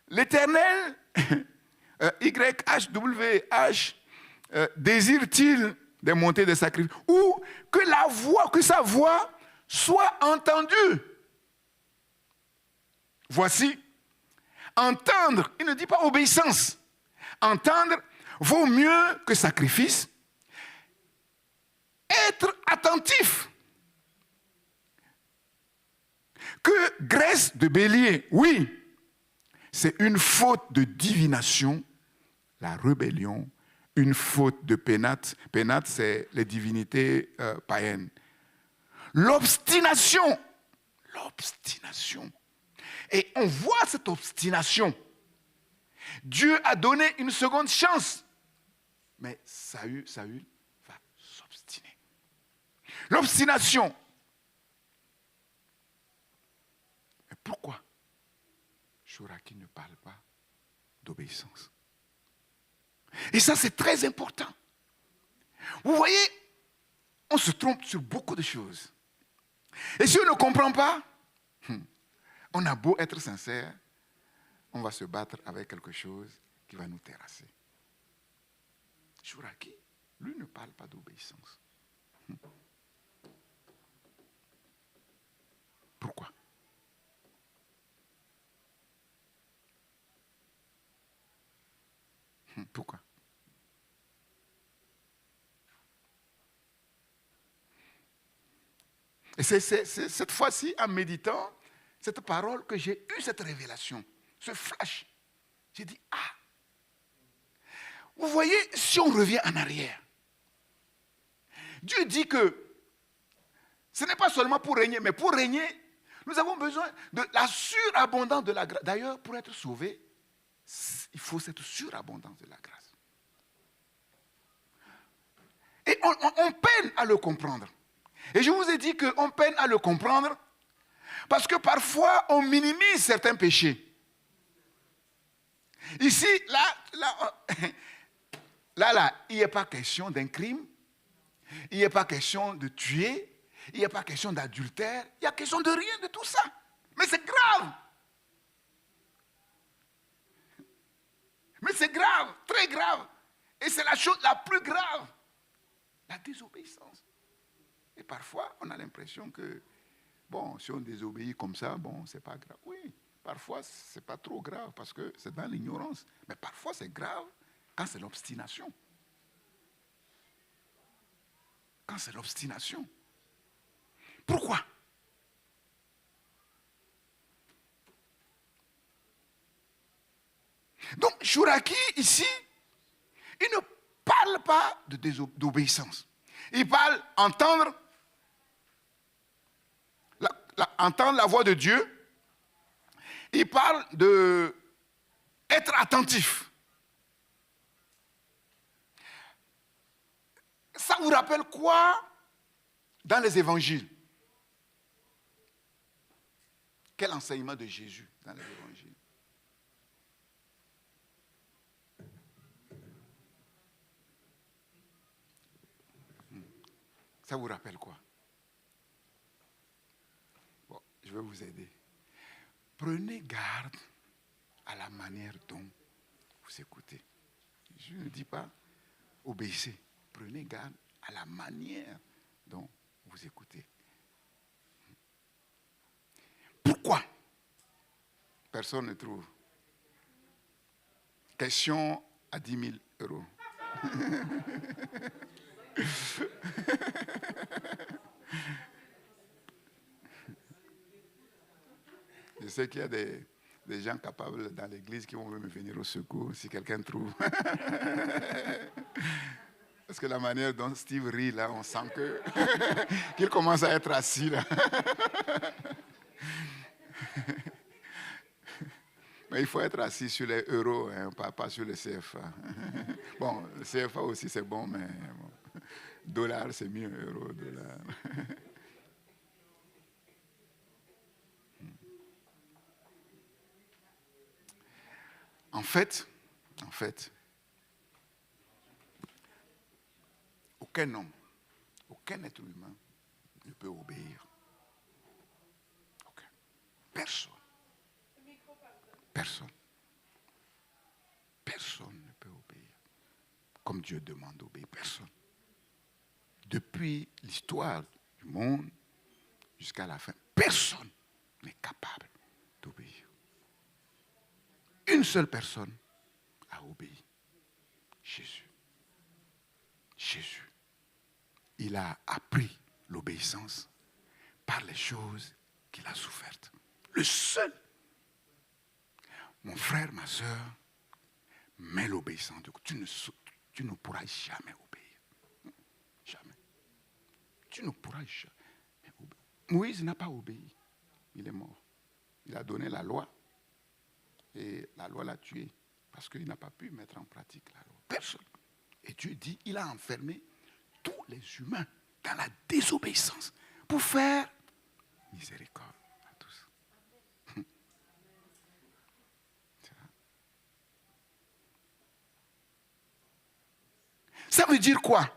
l'Éternel, YHWH, désire-t-il des montées de sacrifices ou que sa voix soit entendue. Voici, entendre, il ne dit pas obéissance. Entendre vaut mieux que sacrifice. Être attentif que graisse de bélier. Oui, c'est une faute de divination, la rébellion, une faute de pénate. Pénate, c'est les divinités païennes. L'obstination. L'obstination. Et on voit cette obstination. Dieu a donné une seconde chance. Mais Saül va s'obstiner. L'obstination. Mais pourquoi Chouraki ne parle pas d'obéissance? Et ça, c'est très important. Vous voyez, on se trompe sur beaucoup de choses. Et si on ne comprend pas, on a beau être sincère, on va se battre avec quelque chose qui va nous terrasser. Chouraki, lui, ne parle pas d'obéissance. Pourquoi? Pourquoi? Et c'est cette fois-ci, en méditant cette parole, que j'ai eu cette révélation, ce flash. J'ai dit, ah, vous voyez, si on revient en arrière, Dieu dit que ce n'est pas seulement pour régner, mais pour régner, nous avons besoin de la surabondance de la grâce. D'ailleurs, pour être sauvé, il faut cette surabondance de la grâce. Et on peine à le comprendre. Et je vous ai dit qu'on peine à le comprendre parce que parfois on minimise certains péchés. Ici, là, il n'y a pas question d'un crime, il n'y a pas question de tuer, il n'y a pas question d'adultère, il n'y a question de rien de tout ça. Mais c'est grave. Mais c'est grave, très grave. Et c'est la chose la plus grave, la désobéissance. Et parfois, on a l'impression que, bon, si on désobéit comme ça, bon, c'est pas grave. Oui, parfois, c'est pas trop grave parce que c'est dans l'ignorance. Mais parfois, c'est grave quand c'est l'obstination. Quand c'est l'obstination. Pourquoi? Donc, Chouraki, ici, il ne parle pas d'obéissance. Il parle entendre la voix de Dieu. Il parle d'être attentif. Ça vous rappelle quoi dans les évangiles? Quel enseignement de Jésus dans les évangiles? Ça vous rappelle quoi? Bon, je vais vous aider. Prenez garde à la manière dont vous écoutez. Je ne dis pas obéissez. Prenez garde à la manière dont vous écoutez. Pourquoi? Personne ne trouve. Question à 10 000 euros. Je sais qu'il y a des gens capables dans l'église qui vont me venir au secours si quelqu'un trouve. Parce que la manière dont Steve rit, là, on sent qu'il commence à être assis, là. Mais il faut être assis sur les euros, hein, pas sur le CFA. Bon, le CFA aussi, c'est bon, mais bon, dollar, c'est mieux, euro, dollar. En fait, aucun homme, aucun être humain ne peut obéir. Aucun. Personne. Personne. Personne ne peut obéir. Comme Dieu demande d'obéir. Personne. Depuis l'histoire du monde jusqu'à la fin, personne n'est capable d'obéir. Une seule personne a obéi. Jésus. Jésus. Il a appris l'obéissance par les choses qu'il a souffertes. Le seul. Mon frère, ma soeur, mais l'obéissance, tu ne pourras jamais obéir. Jamais. Tu ne pourras jamais obéir. Moïse n'a pas obéi. Il est mort. Il a donné la loi. Et la loi l'a tué. Parce qu'il n'a pas pu mettre en pratique la loi. Personne. Et Dieu dit, il a enfermé tous les humains dans la désobéissance pour faire miséricorde à tous. Ça veut dire quoi?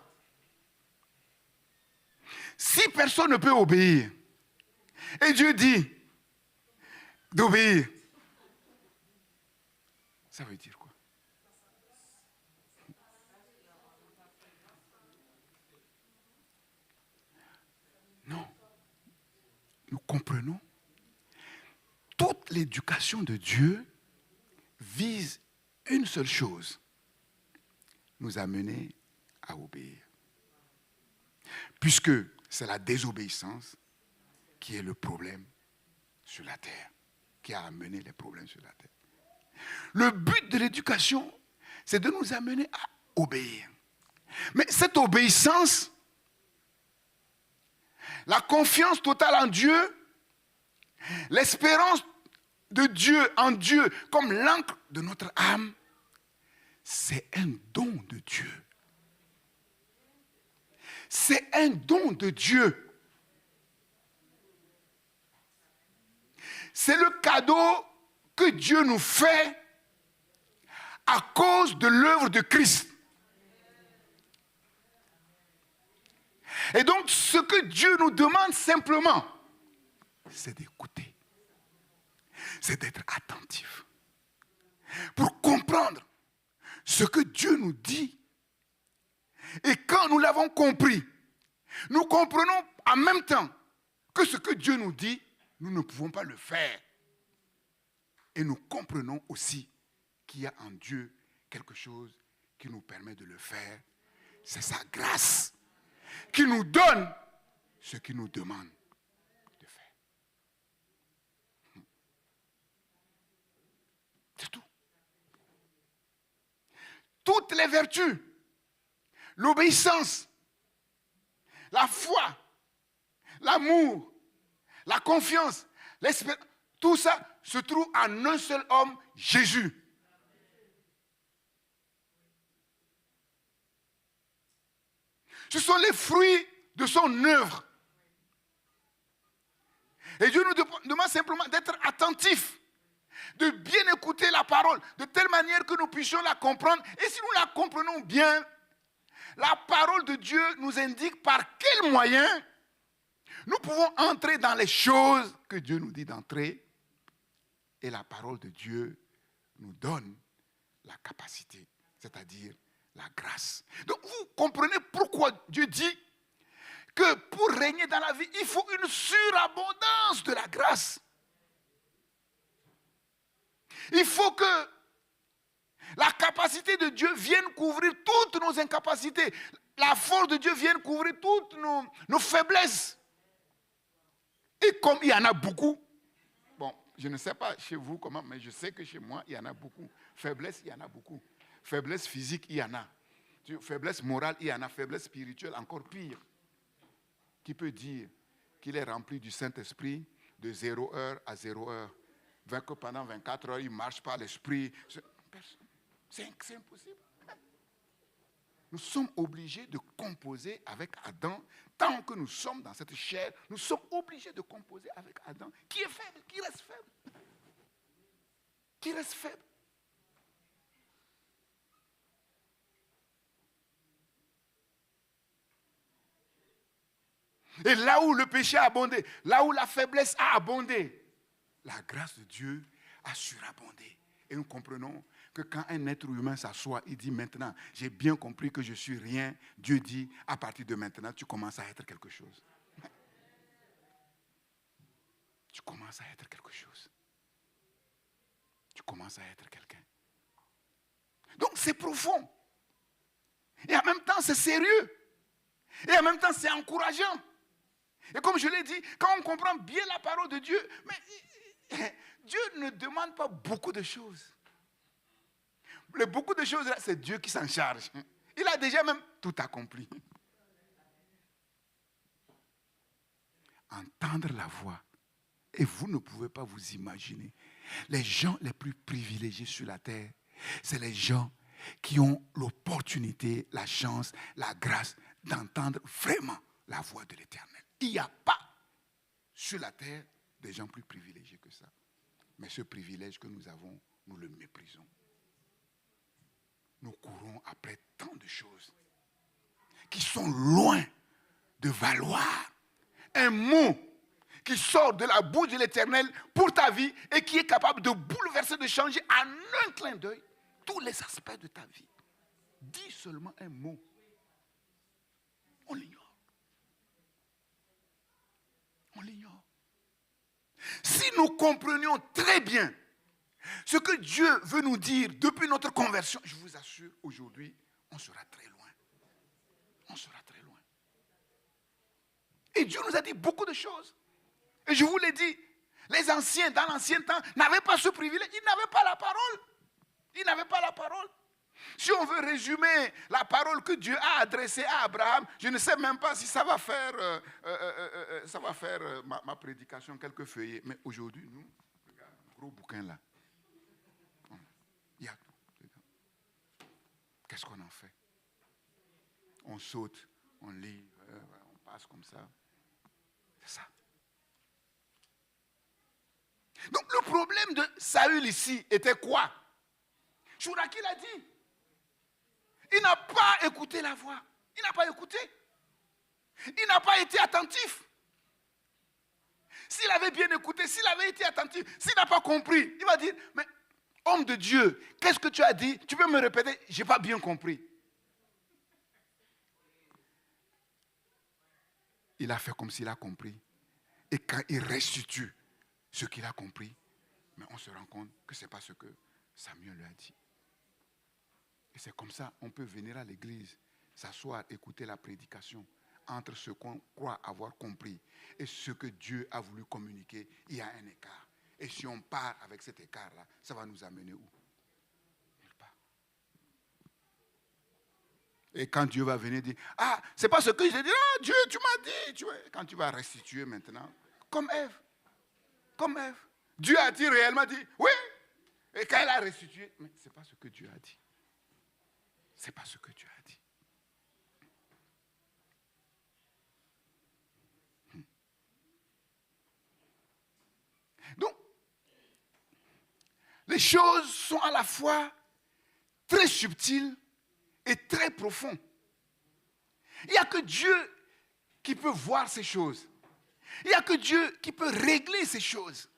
Si personne ne peut obéir, et Dieu dit d'obéir, ça veut dire quoi? Non. Nous comprenons. Toute l'éducation de Dieu vise une seule chose, nous amener à obéir. Puisque c'est la désobéissance qui est le problème sur la terre, qui a amené les problèmes sur la terre. Le but de l'éducation, c'est de nous amener à obéir. Mais cette obéissance, la confiance totale en Dieu, l'espérance de Dieu en Dieu comme l'encre de notre âme, c'est un don de Dieu. C'est un don de Dieu. C'est le cadeau que Dieu nous fait à cause de l'œuvre de Christ. Et donc, ce que Dieu nous demande simplement, c'est d'écouter. C'est d'être attentif. Pour comprendre ce que Dieu nous dit. Et quand nous l'avons compris, nous comprenons en même temps que ce que Dieu nous dit, nous ne pouvons pas le faire. Et nous comprenons aussi qu'il y a en Dieu quelque chose qui nous permet de le faire. C'est sa grâce qui nous donne ce qu'il nous demande de faire. C'est tout. Toutes les vertus l'obéissance, la foi, l'amour, la confiance, l'espérance, tout ça se trouve en un seul homme, Jésus. Ce sont les fruits de son œuvre. Et Dieu nous demande simplement d'être attentifs, de bien écouter la parole, de telle manière que nous puissions la comprendre. Et si nous la comprenons bien, la parole de Dieu nous indique par quels moyens nous pouvons entrer dans les choses que Dieu nous dit d'entrer. Et la parole de Dieu nous donne la capacité, c'est-à-dire la grâce. Donc vous comprenez pourquoi Dieu dit que pour régner dans la vie, il faut une surabondance de la grâce. Il faut que la capacité de Dieu vienne couvrir toutes nos incapacités. La force de Dieu vienne couvrir toutes nos faiblesses. Et comme il y en a beaucoup, bon, je ne sais pas chez vous comment, mais je sais que chez moi, il y en a beaucoup. Faiblesse, il y en a beaucoup. Faiblesse physique, il y en a. Faiblesse morale, il y en a. Faiblesse spirituelle, encore pire. Qui peut dire qu'il est rempli du Saint-Esprit de 0 heure à 0 heure, que pendant 24 heures, il marche par l'Esprit. C'est impossible. Nous sommes obligés de composer avec Adam. Tant que nous sommes dans cette chair, nous sommes obligés de composer avec Adam, qui est faible, qui reste faible. Qui reste faible. Et là où le péché a abondé, là où la faiblesse a abondé, la grâce de Dieu a surabondé. Et nous comprenons que quand un être humain s'assoit, il dit maintenant, j'ai bien compris que je suis rien. Dieu dit, à partir de maintenant, tu commences à être quelque chose. Tu commences à être quelque chose. Tu commences à être quelqu'un. Donc c'est profond. Et en même temps, c'est sérieux. Et en même temps, c'est encourageant. Et comme je l'ai dit, quand on comprend bien la parole de Dieu, mais Dieu ne demande pas beaucoup de choses. Les beaucoup de choses, là, c'est Dieu qui s'en charge. Il a déjà même tout accompli. Entendre la voix. Et vous ne pouvez pas vous imaginer. Les gens les plus privilégiés sur la terre, c'est les gens qui ont l'opportunité, la chance, la grâce d'entendre vraiment la voix de l'Éternel. Il n'y a pas sur la terre des gens plus privilégiés que ça. Mais ce privilège que nous avons, nous le méprisons. Nous courons après tant de choses qui sont loin de valoir un mot qui sort de la bouche de l'Éternel pour ta vie et qui est capable de bouleverser, de changer en un clin d'œil tous les aspects de ta vie. Dis seulement un mot. On l'ignore. On l'ignore. Si nous comprenions très bien ce que Dieu veut nous dire depuis notre conversion, je vous assure, aujourd'hui, on sera très loin. On sera très loin. Et Dieu nous a dit beaucoup de choses. Et je vous l'ai dit, les anciens, dans l'ancien temps, n'avaient pas ce privilège. Ils n'avaient pas la parole. Ils n'avaient pas la parole. Si on veut résumer la parole que Dieu a adressée à Abraham, je ne sais même pas si ça va faire, ma prédication quelques feuillets. Mais aujourd'hui, nous, regarde, gros bouquin là. Il y a tout. Qu'est-ce qu'on en fait? On saute, on lit, on passe comme ça. C'est ça. Donc le problème de Saül ici était quoi? Chouraki l'a dit. Il n'a pas écouté la voix. Il n'a pas écouté. Il n'a pas été attentif. S'il avait bien écouté, s'il avait été attentif, s'il n'a pas compris, il va dire, mais homme de Dieu, qu'est-ce que tu as dit? Tu peux me répéter? Je n'ai pas bien compris. Il a fait comme s'il a compris. Et quand il restitue ce qu'il a compris, mais on se rend compte que ce n'est pas ce que Samuel lui a dit. Et c'est comme ça, on peut venir à l'église, s'asseoir, écouter la prédication. Entre ce qu'on croit avoir compris et ce que Dieu a voulu communiquer, il y a un écart. Et si on part avec cet écart-là, ça va nous amener où? Nulle part. Et quand Dieu va venir dire, ah, c'est pas ce que j'ai dit, non, Dieu, tu m'as dit. Quand tu vas restituer maintenant, comme Ève. Comme Ève. Dieu a-t-il réellement dit, oui. Et quand elle a restitué, mais ce n'est pas ce que Dieu a dit. Ce n'est pas ce que Dieu a dit. Donc, les choses sont à la fois très subtiles et très profondes. Il n'y a que Dieu qui peut voir ces choses. Il n'y a que Dieu qui peut régler ces choses.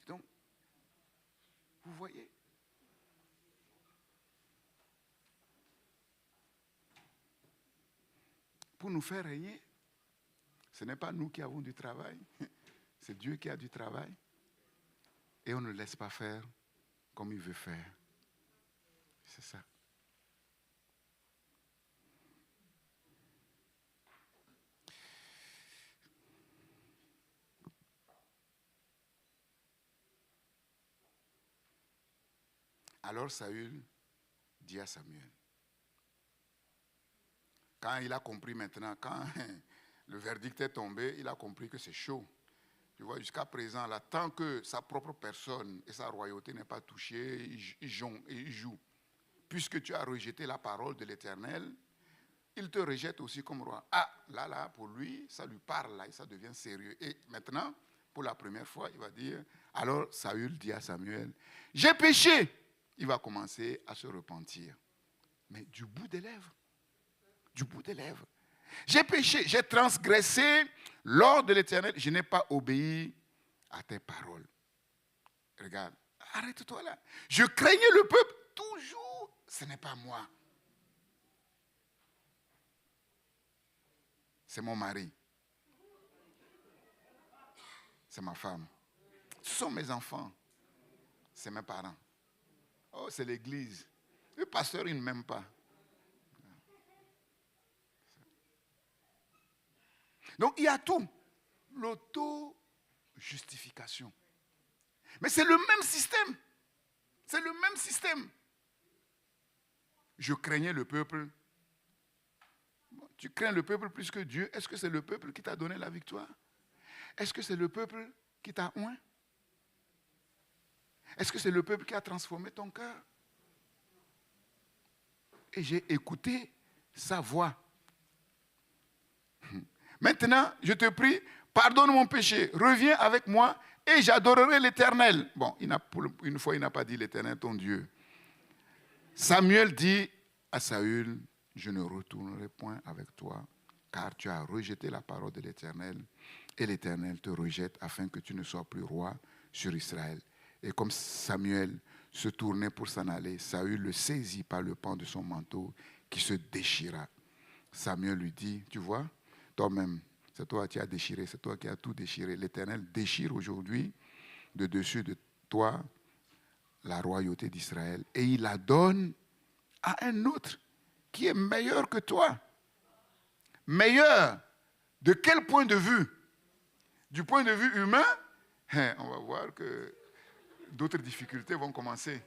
Donc, vous voyez, pour nous faire régner, ce n'est pas nous qui avons du travail, c'est Dieu qui a du travail. Et on ne le laisse pas faire comme il veut faire. C'est ça. Alors Saül dit à Samuel, quand il a compris maintenant, quand le verdict est tombé, il a compris que c'est chaud. Tu vois, jusqu'à présent, là, tant que sa propre personne et sa royauté n'est pas touchée, il joue. Puisque tu as rejeté la parole de l'Éternel, il te rejette aussi comme roi. Ah, là, pour lui, ça lui parle, là, et ça devient sérieux. Et maintenant, pour la première fois, il va dire, alors Saül dit à Samuel, j'ai péché. Il va commencer à se repentir. Mais du bout des lèvres. Du bout des lèvres. J'ai péché, j'ai transgressé l'ordre de l'Éternel, je n'ai pas obéi à tes paroles. Regarde, arrête-toi là. Je craignais le peuple, toujours, ce n'est pas moi. C'est mon mari. C'est ma femme. Ce sont mes enfants. C'est mes parents. Oh, c'est l'église. Le pasteur, il ne m'aime pas. Donc, il y a tout. L'auto-justification. Mais c'est le même système. C'est le même système. Je craignais le peuple. Bon, tu crains le peuple plus que Dieu. Est-ce que c'est le peuple qui t'a donné la victoire? Est-ce que c'est le peuple qui t'a oint? Est-ce que c'est le peuple qui a transformé ton cœur? Et j'ai écouté sa voix. Maintenant, je te prie, pardonne mon péché, reviens avec moi et j'adorerai l'Éternel. Bon, une fois, il n'a pas dit l'Éternel, ton Dieu. Samuel dit à Saül, je ne retournerai point avec toi, car tu as rejeté la parole de l'Éternel, et l'Éternel te rejette afin que tu ne sois plus roi sur Israël. Et comme Samuel se tournait pour s'en aller, Saül le saisit par le pan de son manteau qui se déchira. Samuel lui dit, tu vois, toi-même, c'est toi qui as déchiré, c'est toi qui as tout déchiré. L'Éternel déchire aujourd'hui de dessus de toi la royauté d'Israël et il la donne à un autre qui est meilleur que toi. Meilleur de quel point de vue? Du point de vue humain, on va voir que d'autres difficultés vont commencer.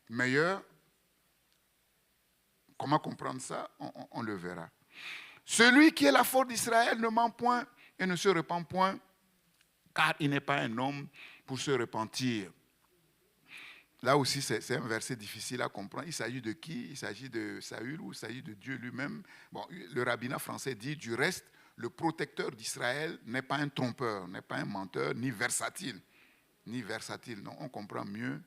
Meilleur, comment comprendre ça? On le verra. Celui qui est la force d'Israël ne ment point et ne se repent point, car il n'est pas un homme pour se repentir. Là aussi, c'est un verset difficile à comprendre. Il s'agit de qui? Il s'agit de Saül ou il s'agit de Dieu lui-même? Bon, le rabbinat français dit, du reste, le protecteur d'Israël n'est pas un trompeur, n'est pas un menteur, ni versatile. Ni versatile, non, on comprend mieux.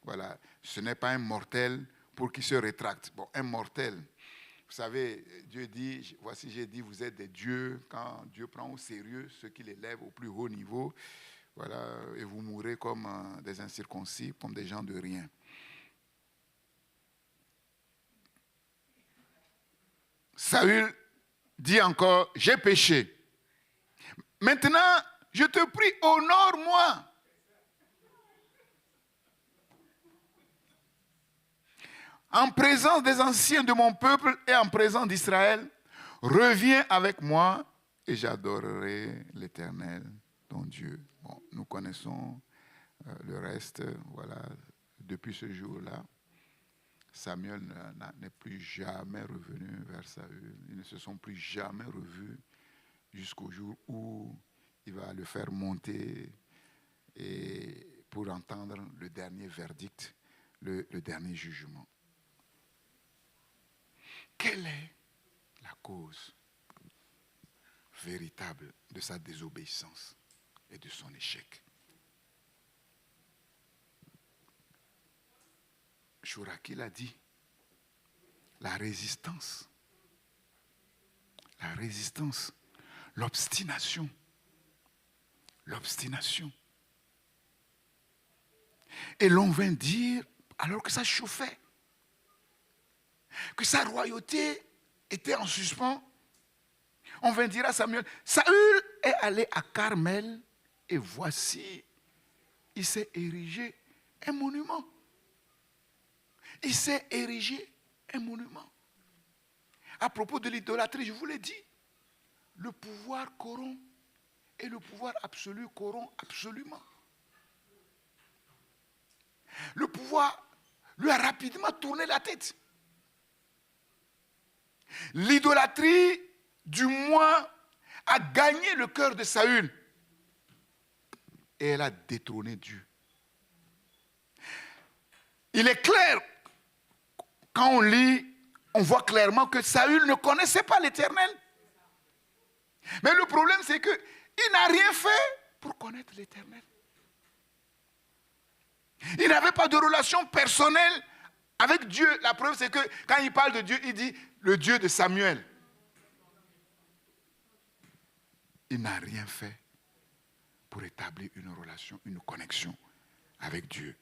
Voilà, ce n'est pas un mortel pour qu'il se rétracte. Bon, un mortel. Vous savez, Dieu dit, voici j'ai dit, vous êtes des dieux. Quand Dieu prend au sérieux ceux qui l'élèvent au plus haut niveau, voilà, et vous mourrez comme des incirconcis, comme des gens de rien. Saül dit encore, j'ai péché. Maintenant, je te prie, honore-moi. En présence des anciens de mon peuple et en présence d'Israël, reviens avec moi et j'adorerai l'Éternel, ton Dieu. Bon, nous connaissons le reste, voilà, depuis ce jour-là, Samuel n'est plus jamais revenu vers Saül. Ils ne se sont plus jamais revus jusqu'au jour où il va le faire monter et pour entendre le dernier verdict, le dernier jugement. Quelle est la cause véritable de sa désobéissance et de son échec? Chouraki l'a dit, la résistance, l'obstination. Et l'on vint dire, alors que ça chauffait, que sa royauté était en suspens, on vint dire à Samuel, Saül est allé à Carmel et voici, il s'est érigé un monument. Il s'est érigé un monument. À propos de l'idolâtrie, je vous l'ai dit, le pouvoir corrompt et le pouvoir absolu corrompt absolument. Le pouvoir lui a rapidement tourné la tête. L'idolâtrie, du moins, a gagné le cœur de Saül et elle a détrôné Dieu. Il est clair, quand on lit, on voit clairement que Saül ne connaissait pas l'Éternel. Mais le problème, c'est qu'il n'a rien fait pour connaître l'Éternel. Il n'avait pas de relation personnelle avec Dieu. La preuve, c'est que quand il parle de Dieu, il dit le Dieu de Samuel. Il n'a rien fait pour établir une relation, une connexion avec Dieu.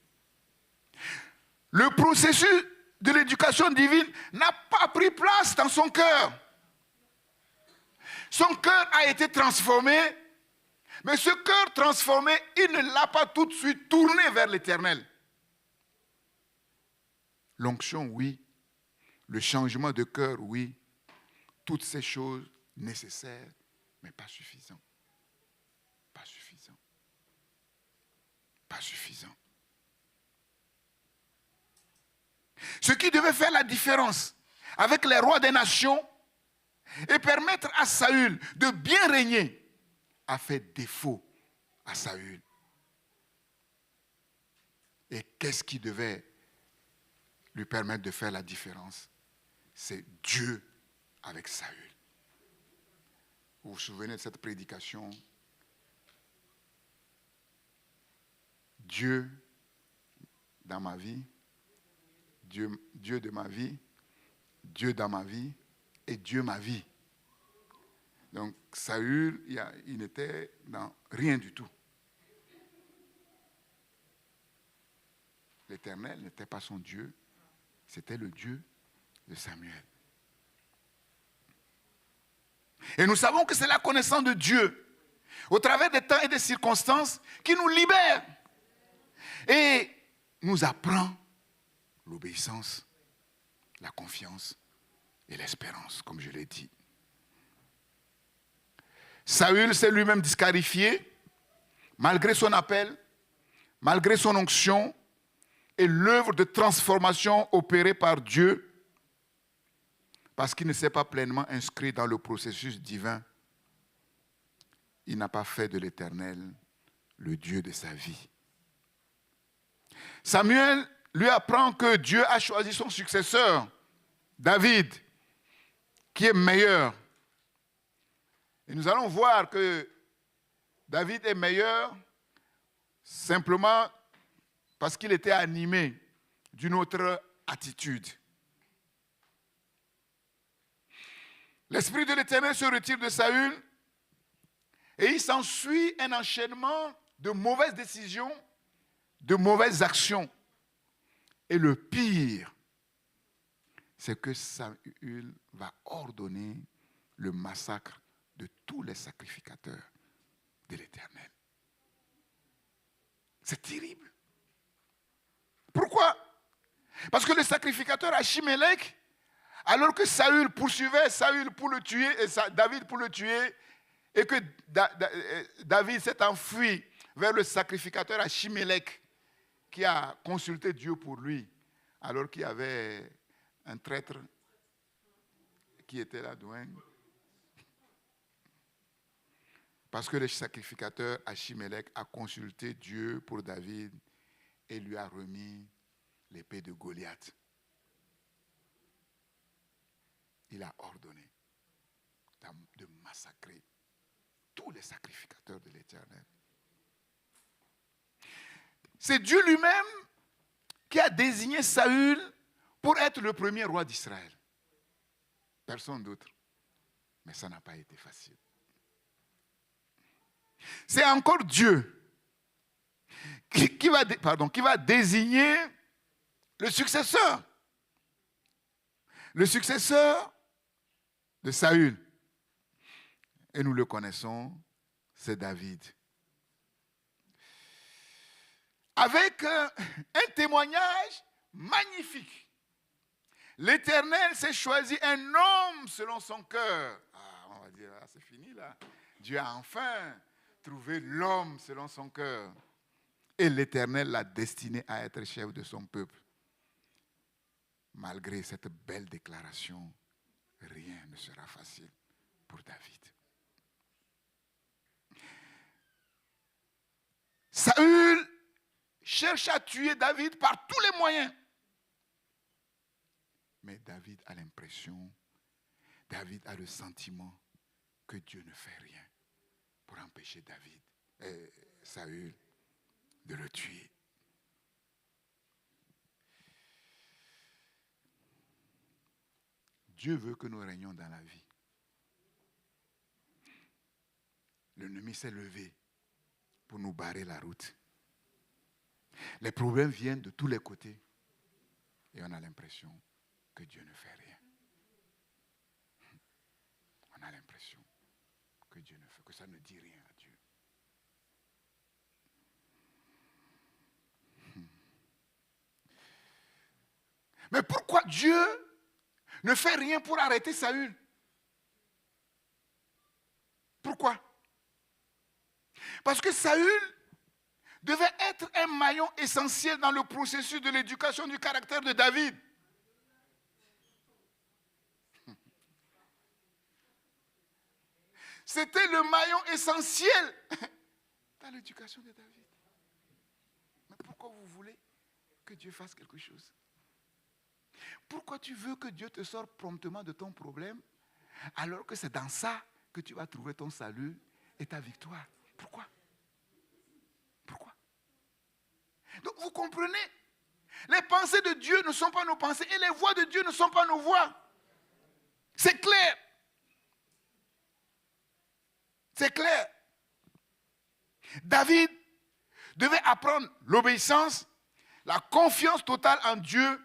Le processus de l'éducation divine n'a pas pris place dans son cœur. Son cœur a été transformé, mais ce cœur transformé, il ne l'a pas tout de suite tourné vers l'Éternel. L'onction, oui. Le changement de cœur, oui. Toutes ces choses nécessaires, mais pas suffisant. Pas suffisant. Pas suffisant. Ce qui devait faire la différence avec les rois des nations et permettre à Saül de bien régner a fait défaut à Saül. Et qu'est-ce qui devait lui permettre de faire la différence? C'est Dieu avec Saül. Vous vous souvenez de cette prédication? Dieu dans ma vie, Dieu de ma vie, Dieu dans ma vie et Dieu ma vie. Donc Saül, il n'était dans rien du tout. L'Éternel n'était pas son Dieu, c'était le Dieu de Samuel. Et nous savons que c'est la connaissance de Dieu, au travers des temps et des circonstances, qui nous libère et nous apprend l'obéissance, la confiance et l'espérance, comme je l'ai dit. Saül s'est lui-même disqualifié, malgré son appel, malgré son onction et l'œuvre de transformation opérée par Dieu, parce qu'il ne s'est pas pleinement inscrit dans le processus divin. Il n'a pas fait de l'Éternel le Dieu de sa vie. Samuel lui apprend que Dieu a choisi son successeur, David, qui est meilleur. Et nous allons voir que David est meilleur simplement parce qu'il était animé d'une autre attitude. L'Esprit de l'Éternel se retire de Saül et il s'ensuit un enchaînement de mauvaises décisions, de mauvaises actions. Et le pire, c'est que Saül va ordonner le massacre de tous les sacrificateurs de l'Éternel. C'est terrible. Pourquoi? Parce que le sacrificateur Achimélec, alors que Saül poursuivait Saül pour le tuer, et David pour le tuer, et que David s'est enfui vers le sacrificateur Achimélec, qui a consulté Dieu pour lui, alors qu'il y avait un traître qui était là, douin. Parce que le sacrificateur Achimélec a consulté Dieu pour David et lui a remis l'épée de Goliath. Il a ordonné de massacrer tous les sacrificateurs de l'Éternel. C'est Dieu lui-même qui a désigné Saül pour être le premier roi d'Israël. Personne d'autre. Mais ça n'a pas été facile. C'est encore Dieu qui va désigner le successeur. Le successeur de Saül. Et nous le connaissons, c'est David. Avec un témoignage magnifique. L'Éternel s'est choisi un homme selon son cœur. Ah, on va dire, c'est fini là. Dieu a enfin trouvé l'homme selon son cœur. Et l'Éternel l'a destiné à être chef de son peuple. Malgré cette belle déclaration, rien ne sera facile pour David. Saül cherche à tuer David par tous les moyens. Mais David a l'impression, David a le sentiment que Dieu ne fait rien pour empêcher Saül de le tuer. Dieu veut que nous régnions dans la vie. L'ennemi s'est levé pour nous barrer la route. Les problèmes viennent de tous les côtés et on a l'impression que Dieu ne fait rien. On a l'impression que Dieu ne fait, que ça ne dit rien à Dieu. Mais pourquoi Dieu ne fait rien pour arrêter Saül? Pourquoi? Parce que Saül devait être un maillon essentiel dans le processus de l'éducation du caractère de David. C'était le maillon essentiel dans l'éducation de David. Mais pourquoi vous voulez que Dieu fasse quelque chose? Pourquoi tu veux que Dieu te sorte promptement de ton problème alors que c'est dans ça que tu vas trouver ton salut et ta victoire? Pourquoi? Pourquoi? Donc vous comprenez, les pensées de Dieu ne sont pas nos pensées et les voies de Dieu ne sont pas nos voies. C'est clair. C'est clair. David devait apprendre l'obéissance, la confiance totale en Dieu,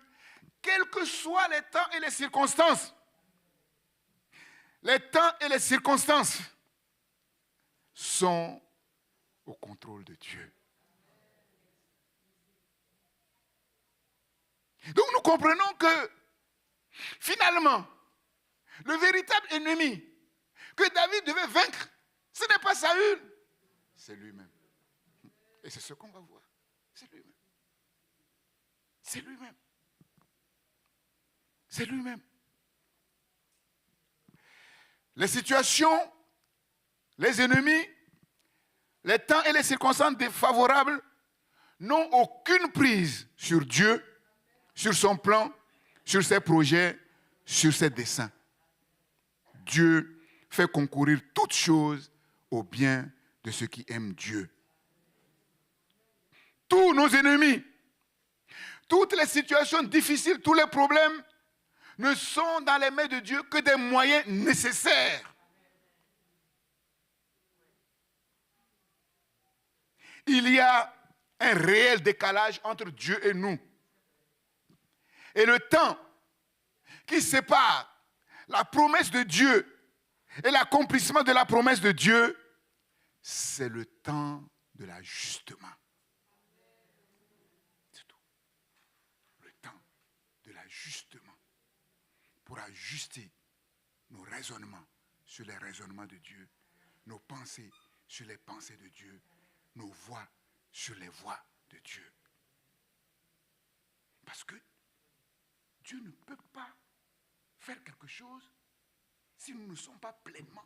quels que soient les temps et les circonstances. Les temps et les circonstances sont au contrôle de Dieu. Donc nous comprenons que finalement, le véritable ennemi que David devait vaincre, ce n'est pas Saül, c'est lui-même. Et c'est ce qu'on va voir. C'est lui-même. C'est lui-même. C'est lui-même. Les situations, les ennemis, les temps et les circonstances défavorables n'ont aucune prise sur Dieu, sur son plan, sur ses projets, sur ses desseins. Dieu fait concourir toutes choses au bien de ceux qui aiment Dieu. Tous nos ennemis, toutes les situations difficiles, tous les problèmes ne sont dans les mains de Dieu que des moyens nécessaires. Il y a un réel décalage entre Dieu et nous. Et le temps qui sépare la promesse de Dieu et l'accomplissement de la promesse de Dieu, c'est le temps de l'ajustement. C'est tout. Le temps de l'ajustement. Pour ajuster nos raisonnements sur les raisonnements de Dieu, nos pensées sur les pensées de Dieu, nos voies sur les voies de Dieu. Parce que Dieu ne peut pas faire quelque chose si nous ne sommes pas pleinement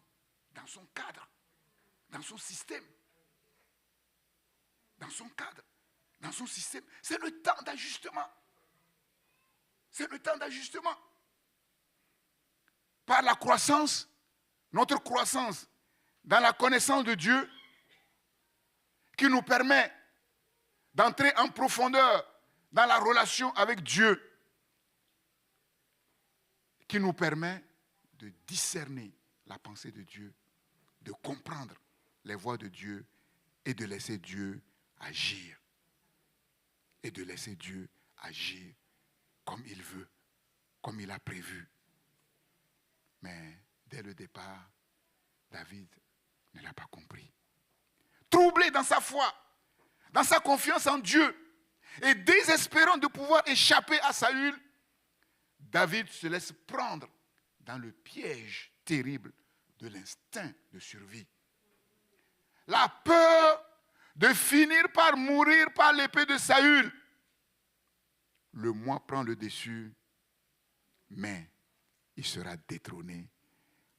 dans son cadre, dans son système. Dans son cadre, dans son système. C'est le temps d'ajustement. C'est le temps d'ajustement. Par la croissance, notre croissance dans la connaissance de Dieu, qui nous permet d'entrer en profondeur dans la relation avec Dieu, qui nous permet de discerner la pensée de Dieu, de comprendre les voies de Dieu et de laisser Dieu agir. Et de laisser Dieu agir comme il veut, comme il a prévu. Mais dès le départ, David ne l'a pas compris. Troublé dans sa foi, dans sa confiance en Dieu, et désespérant de pouvoir échapper à Saül, David se laisse prendre dans le piège terrible de l'instinct de survie. La peur de finir par mourir par l'épée de Saül. Le moi prend le dessus, mais il sera détrôné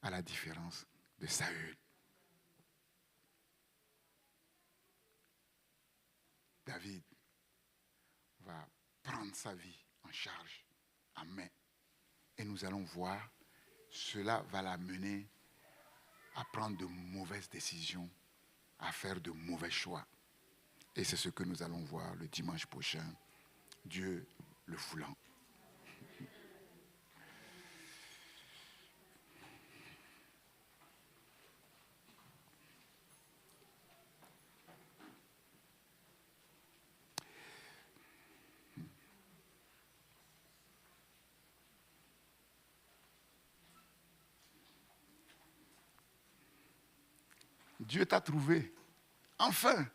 à la différence de Saül. David va prendre sa vie en charge, en main. Et nous allons voir, cela va l'amener à prendre de mauvaises décisions, à faire de mauvais choix. Et c'est ce que nous allons voir le dimanche prochain, Dieu le voulant. Dieu t'a trouvé. Enfin,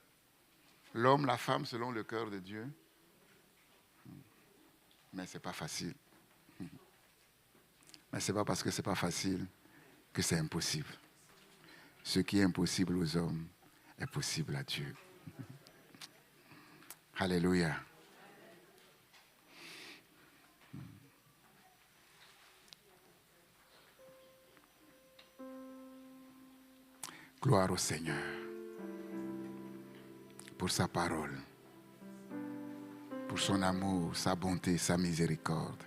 l'homme, la femme, selon le cœur de Dieu. Mais ce n'est pas facile. Mais ce n'est pas parce que ce n'est pas facile que c'est impossible. Ce qui est impossible aux hommes est possible à Dieu. Alléluia. Gloire au Seigneur pour sa parole, pour son amour, sa bonté, sa miséricorde.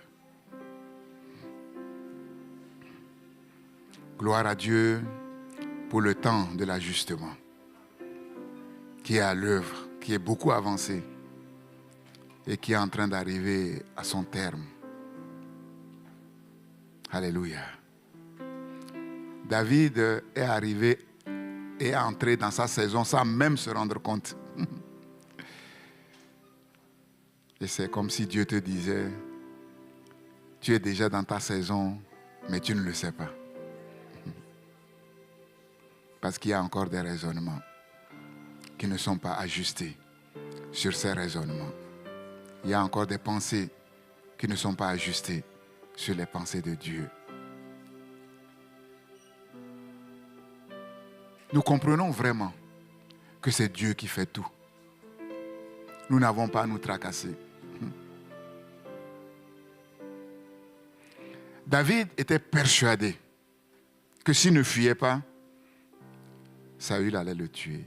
Gloire à Dieu pour le temps de l'ajustement qui est à l'œuvre, qui est beaucoup avancé et qui est en train d'arriver à son terme. Alléluia. David est arrivé et est entré dans sa saison sans même se rendre compte. Et c'est comme si Dieu te disait, tu es déjà dans ta saison, mais tu ne le sais pas. Parce qu'il y a encore des raisonnements qui ne sont pas ajustés sur ces raisonnements. Il y a encore des pensées qui ne sont pas ajustées sur les pensées de Dieu. Nous comprenons vraiment que c'est Dieu qui fait tout. Nous n'avons pas à nous tracasser. David était persuadé que s'il ne fuyait pas, Saül allait le tuer.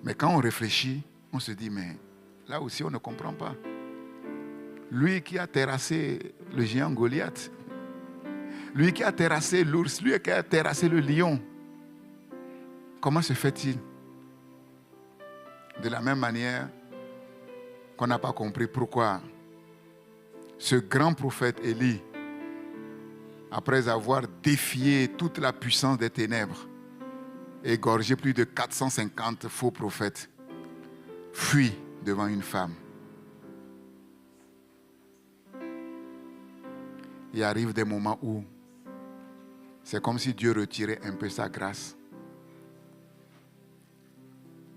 Mais quand on réfléchit, on se dit, mais là aussi on ne comprend pas. Lui qui a terrassé le géant Goliath, lui qui a terrassé l'ours, lui qui a terrassé le lion, comment se fait-il? De la même manière qu'on n'a pas compris pourquoi ce grand prophète Élie, après avoir défié toute la puissance des ténèbres, égorgé plus de 450 faux prophètes, fuit devant une femme. Il arrive des moments où c'est comme si Dieu retirait un peu sa grâce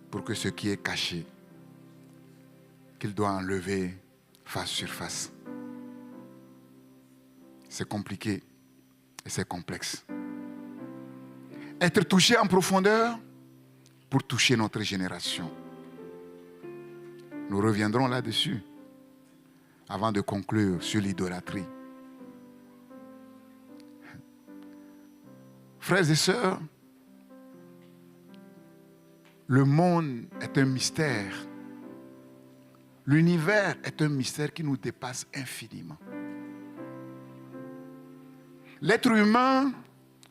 pour que ce qui est caché, qu'il doit enlever face sur face. C'est compliqué et c'est complexe. Être touché en profondeur pour toucher notre génération. Nous reviendrons là-dessus avant de conclure sur l'idolâtrie. Frères et sœurs, le monde est un mystère. L'univers est un mystère qui nous dépasse infiniment. L'être humain,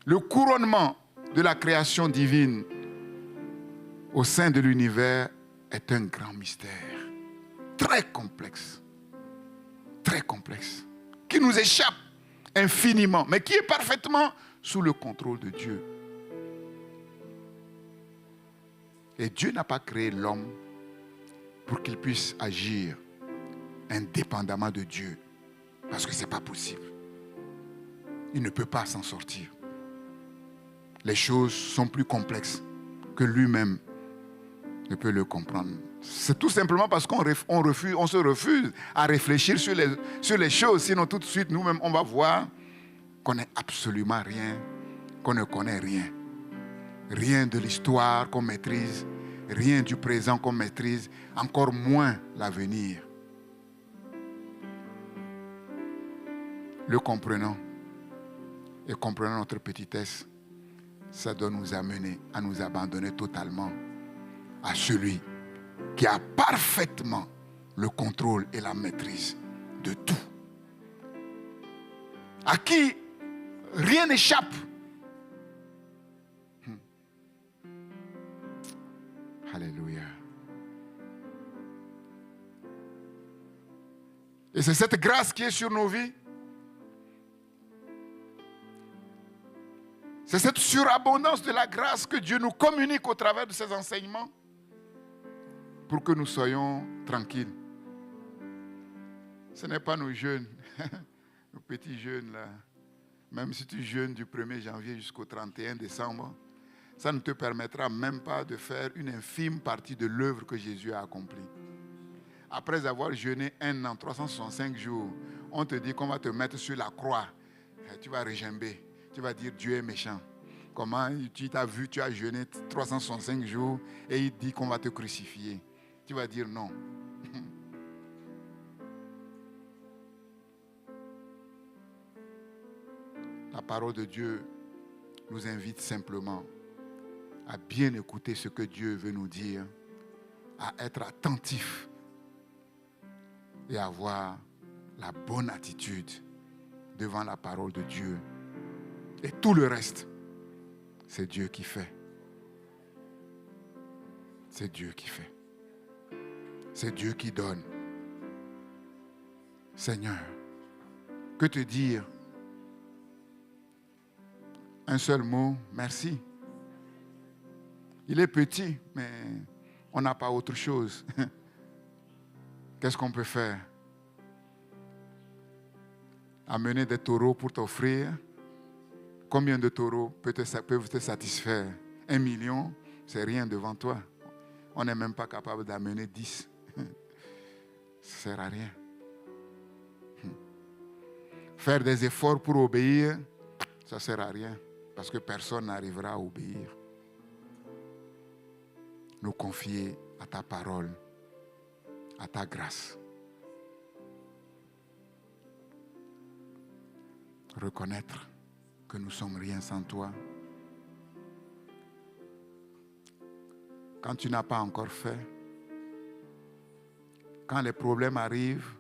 le couronnement de la création divine au sein de l'univers est un grand mystère, très complexe, qui nous échappe infiniment, mais qui est parfaitement sous le contrôle de Dieu. Et Dieu n'a pas créé l'homme pour qu'il puisse agir indépendamment de Dieu, parce que ce n'est pas possible. Il ne peut pas s'en sortir. Les choses sont plus complexes que lui-même ne peut le comprendre. C'est tout simplement parce qu'on se refuse à réfléchir sur les choses. Sinon, tout de suite, nous-mêmes, on va voir qu'on n'est absolument rien, qu'on ne connaît rien. Rien de l'histoire qu'on maîtrise, rien du présent qu'on maîtrise, encore moins l'avenir. Le comprenant et comprenant notre petitesse, ça doit nous amener à nous abandonner totalement à celui qui a parfaitement le contrôle et la maîtrise de tout, à qui rien n'échappe. Alléluia. Et c'est cette grâce qui est sur nos vies. C'est cette surabondance de la grâce que Dieu nous communique au travers de ses enseignements pour que nous soyons tranquilles. Ce n'est pas nos jeunes, nos petits jeunes là. Même si tu jeûnes du 1er janvier jusqu'au 31 décembre, ça ne te permettra même pas de faire une infime partie de l'œuvre que Jésus a accomplie. Après avoir jeûné 1 an, 365 jours, on te dit qu'on va te mettre sur la croix. Tu vas régimber. Tu vas dire Dieu est méchant. Comment tu t'as vu, tu as jeûné 365 jours et il dit qu'on va te crucifier. Tu vas dire non. La parole de Dieu nous invite simplement à bien écouter ce que Dieu veut nous dire, à être attentif et à avoir la bonne attitude devant la parole de Dieu. Et tout le reste, c'est Dieu qui fait. C'est Dieu qui fait. C'est Dieu qui donne. Seigneur, que te dire? Un seul mot, merci. Il est petit, mais on n'a pas autre chose. Qu'est-ce qu'on peut faire? Amener des taureaux pour t'offrir? Combien de taureaux peuvent te satisfaire? 1 million, c'est rien devant toi. On n'est même pas capable d'amener 10. Ça ne sert à rien. Faire des efforts pour obéir, ça ne sert à rien. Parce que personne n'arrivera à obéir. Nous confier à ta parole, à ta grâce. Reconnaître que nous ne sommes rien sans toi. Quand tu n'as pas encore fait, quand les problèmes arrivent,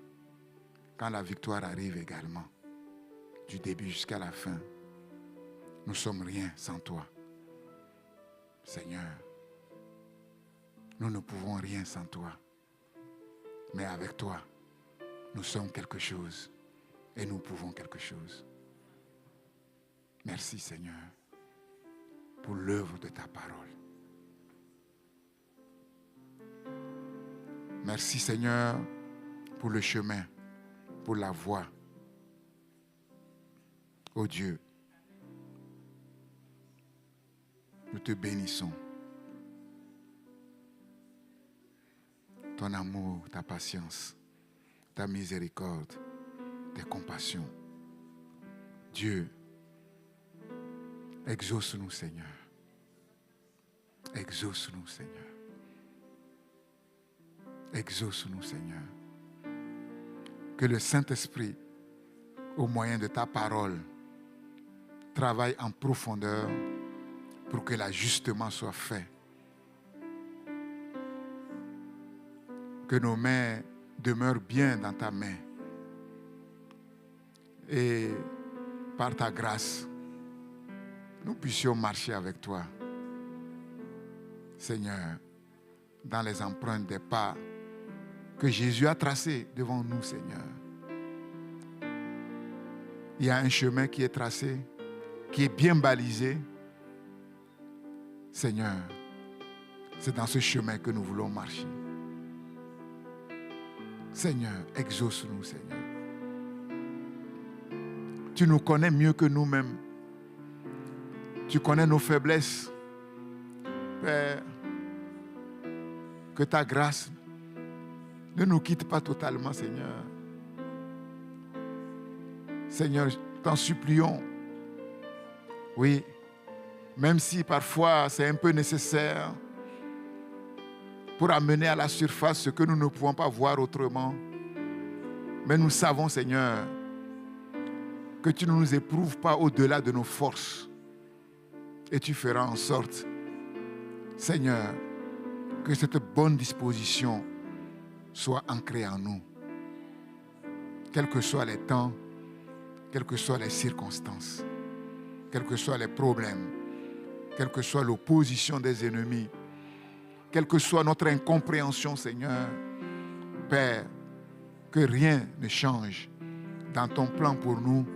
quand la victoire arrive également, du début jusqu'à la fin, nous ne sommes rien sans toi. Seigneur, nous ne pouvons rien sans toi. Mais avec toi, nous sommes quelque chose et nous pouvons quelque chose. Merci Seigneur pour l'œuvre de ta parole. Merci Seigneur pour le chemin, pour la voie. Oh Dieu, nous te bénissons. Ton amour, ta patience, ta miséricorde, tes compassions. Dieu, exauce-nous Seigneur. Exauce-nous Seigneur. Exauce-nous, Seigneur. Que le Saint-Esprit, au moyen de ta parole, travaille en profondeur pour que l'ajustement soit fait. Que nos mains demeurent bien dans ta main. Et par ta grâce, nous puissions marcher avec toi. Seigneur, dans les empreintes des pas que Jésus a tracés devant nous, Seigneur. Il y a un chemin qui est tracé, qui est bien balisé. Seigneur, c'est dans ce chemin que nous voulons marcher. Seigneur, exauce-nous, Seigneur. Tu nous connais mieux que nous-mêmes. Tu connais nos faiblesses. Père, que ta grâce ne nous quitte pas totalement, Seigneur. Seigneur, t'en supplions. Oui, même si parfois c'est un peu nécessaire pour amener à la surface ce que nous ne pouvons pas voir autrement. Mais nous savons, Seigneur, que tu ne nous éprouves pas au-delà de nos forces. Et tu feras en sorte, Seigneur, que cette bonne disposition soit ancrée en nous. Quels que soient les temps, quelles que soient les circonstances, quels que soient les problèmes, quelle que soit l'opposition des ennemis, quelle que soit notre incompréhension, Seigneur, Père, que rien ne change dans ton plan pour nous,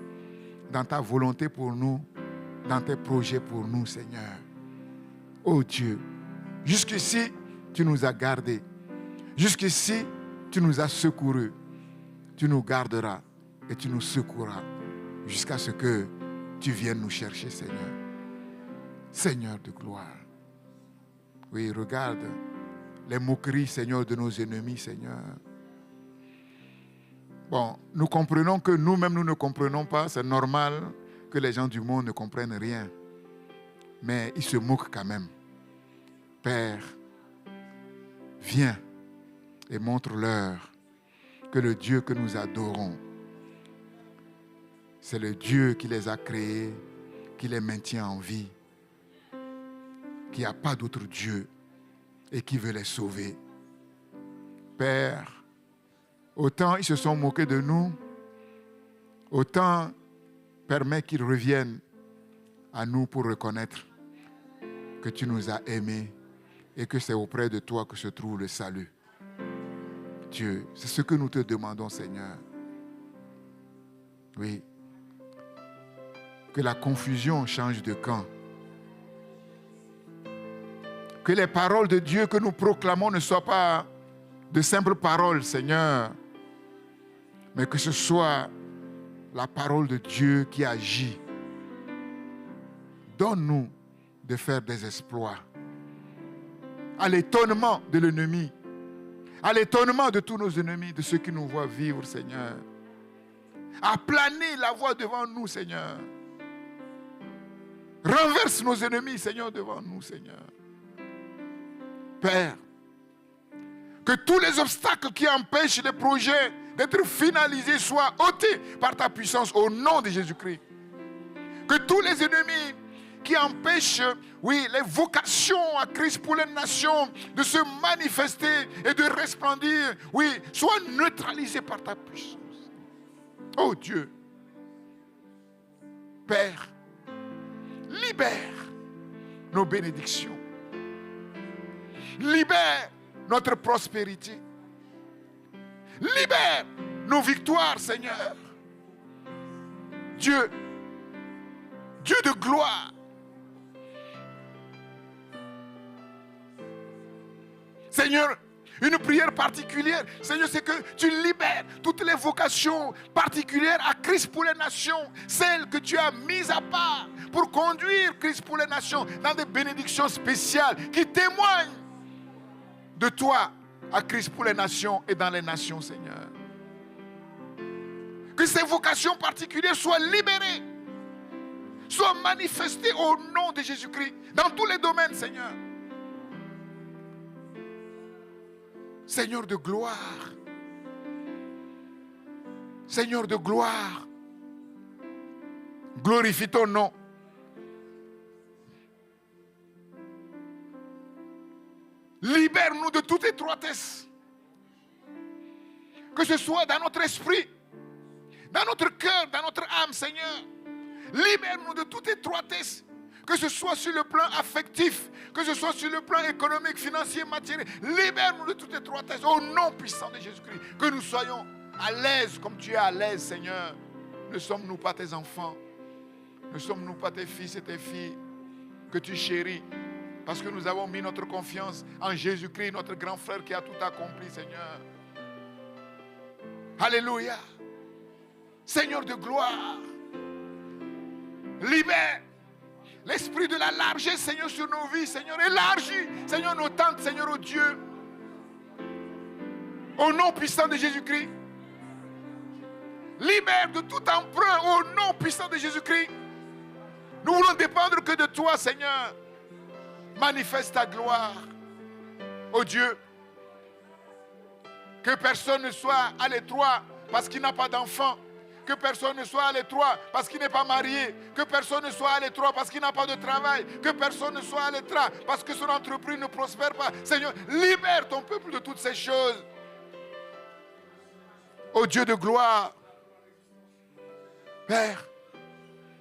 dans ta volonté pour nous, dans tes projets pour nous, Seigneur. Oh Dieu, jusqu'ici, tu nous as gardés. Jusqu'ici, tu nous as secourus. Tu nous garderas et tu nous secouras jusqu'à ce que tu viennes nous chercher, Seigneur. Seigneur de gloire. Oui, regarde les moqueries, Seigneur, de nos ennemis, Seigneur. Bon, nous comprenons que nous-mêmes, nous ne comprenons pas. C'est normal que les gens du monde ne comprennent rien. Mais ils se moquent quand même. Père, viens et montre-leur que le Dieu que nous adorons, c'est le Dieu qui les a créés, qui les maintient en vie, qu'il n'y a pas d'autre Dieu et qui veut les sauver. Père, autant ils se sont moqués de nous, autant permets qu'ils reviennent à nous pour reconnaître que tu nous as aimés et que c'est auprès de toi que se trouve le salut. Dieu, c'est ce que nous te demandons, Seigneur. Oui. Que la confusion change de camp. Que les paroles de Dieu que nous proclamons ne soient pas de simples paroles, Seigneur, mais que ce soit la parole de Dieu qui agit. Donne-nous de faire des exploits. À l'étonnement de l'ennemi, à l'étonnement de tous nos ennemis, de ceux qui nous voient vivre, Seigneur. Aplanis la voie devant nous, Seigneur. Renverse nos ennemis, Seigneur, devant nous, Seigneur. Père, que tous les obstacles qui empêchent les projets d'être finalisés soient ôtés par ta puissance au nom de Jésus-Christ. Que tous les ennemis qui empêchent, oui, les vocations à Christ pour les nations de se manifester et de resplendir, oui, soient neutralisés par ta puissance. Oh Dieu, Père, libère nos bénédictions. Libère notre prospérité. Libère nos victoires, Seigneur. Dieu, Dieu de gloire. Seigneur, une prière particulière, Seigneur, c'est que tu libères toutes les vocations particulières à Christ pour les nations, celles que tu as mises à part pour conduire Christ pour les nations dans des bénédictions spéciales qui témoignent de toi à Christ pour les nations et dans les nations, Seigneur. Que ces vocations particulières soient libérées, soient manifestées au nom de Jésus-Christ dans tous les domaines, Seigneur. Seigneur de gloire. Seigneur de gloire. Glorifie ton nom. Libère-nous de toute étroitesse. Que ce soit dans notre esprit, dans notre cœur, dans notre âme, Seigneur. Libère-nous de toute étroitesse. Que ce soit sur le plan affectif, que ce soit sur le plan économique, financier, matériel. Libère-nous de toute étroitesse. Au nom puissant de Jésus-Christ. Que nous soyons à l'aise comme tu es à l'aise, Seigneur. Ne sommes-nous pas tes enfants? Ne sommes-nous pas tes fils et tes filles que tu chéris? Parce que nous avons mis notre confiance en Jésus-Christ, notre grand frère qui a tout accompli, Seigneur. Alléluia. Seigneur de gloire. Libère l'esprit de la largesse, Seigneur, sur nos vies, Seigneur. Élargis, Seigneur, nos tentes, Seigneur, oh Dieu. Au nom puissant de Jésus-Christ. Libère de tout emprunt au nom puissant de Jésus-Christ. Nous voulons dépendre que de toi, Seigneur. Manifeste ta gloire, oh Dieu. Que personne ne soit à l'étroit parce qu'il n'a pas d'enfant. Que personne ne soit à l'étroit parce qu'il n'est pas marié. Que personne ne soit à l'étroit parce qu'il n'a pas de travail. Que personne ne soit à l'étroit parce que son entreprise ne prospère pas. Seigneur, libère ton peuple de toutes ces choses. Ô Dieu de gloire, Père,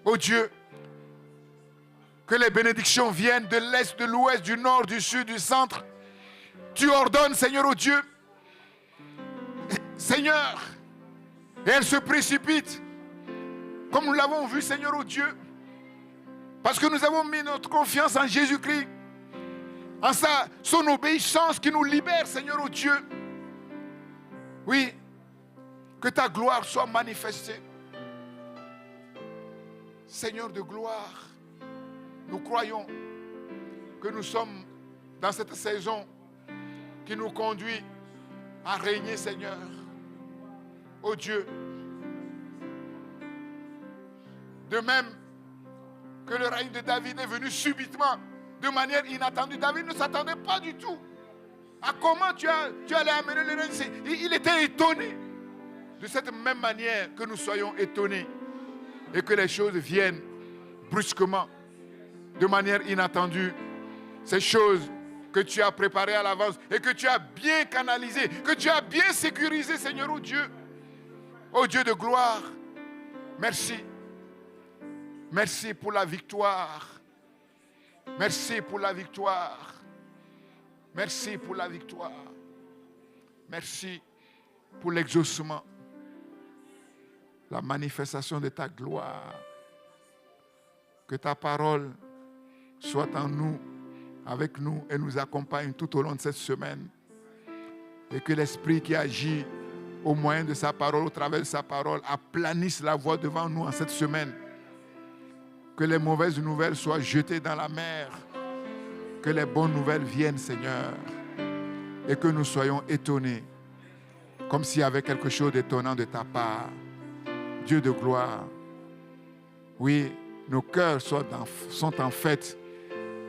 ô Dieu, que les bénédictions viennent de l'est, de l'ouest, du nord, du sud, du centre. Tu ordonnes, Seigneur, ô Dieu. Seigneur, et elles se précipitent, comme nous l'avons vu, Seigneur, ô Dieu, parce que nous avons mis notre confiance en Jésus-Christ, en son obéissance qui nous libère, Seigneur, ô Dieu. Oui, que ta gloire soit manifestée. Seigneur de gloire, nous croyons que nous sommes dans cette saison qui nous conduit à régner, Seigneur. Ô Dieu, de même que le règne de David est venu subitement, de manière inattendue. David ne s'attendait pas du tout à comment tu allais amener le règne. Il était étonné. De cette même manière que nous soyons étonnés et que les choses viennent brusquement, de manière inattendue. Ces choses que tu as préparées à l'avance et que tu as bien canalisées, que tu as bien sécurisées, Seigneur, ô Dieu. Ô Dieu de gloire, merci. Merci pour la victoire. Merci pour la victoire. Merci pour la victoire. Merci pour l'exaucement. La manifestation de ta gloire. Que ta parole soit en nous, avec nous et nous accompagne tout au long de cette semaine. Et que l'Esprit qui agit au moyen de sa parole, au travers de sa parole, aplanisse la voie devant nous en cette semaine. Que les mauvaises nouvelles soient jetées dans la mer. Que les bonnes nouvelles viennent, Seigneur. Et que nous soyons étonnés, comme s'il y avait quelque chose d'étonnant de ta part. Dieu de gloire. Oui, nos cœurs sont en fête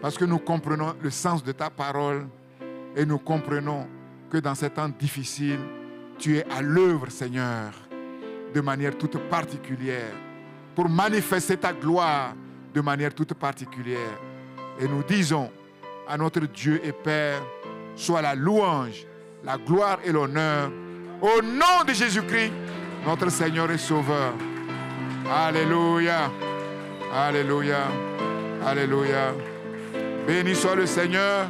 parce que nous comprenons le sens de ta parole et nous comprenons que dans ces temps difficiles, tu es à l'œuvre, Seigneur, de manière toute particulière pour manifester ta gloire de manière toute particulière. Et nous disons à notre Dieu et Père, soit la louange, la gloire et l'honneur au nom de Jésus-Christ, notre Seigneur et Sauveur. Alléluia. Alléluia. Alléluia. Béni soit le Seigneur.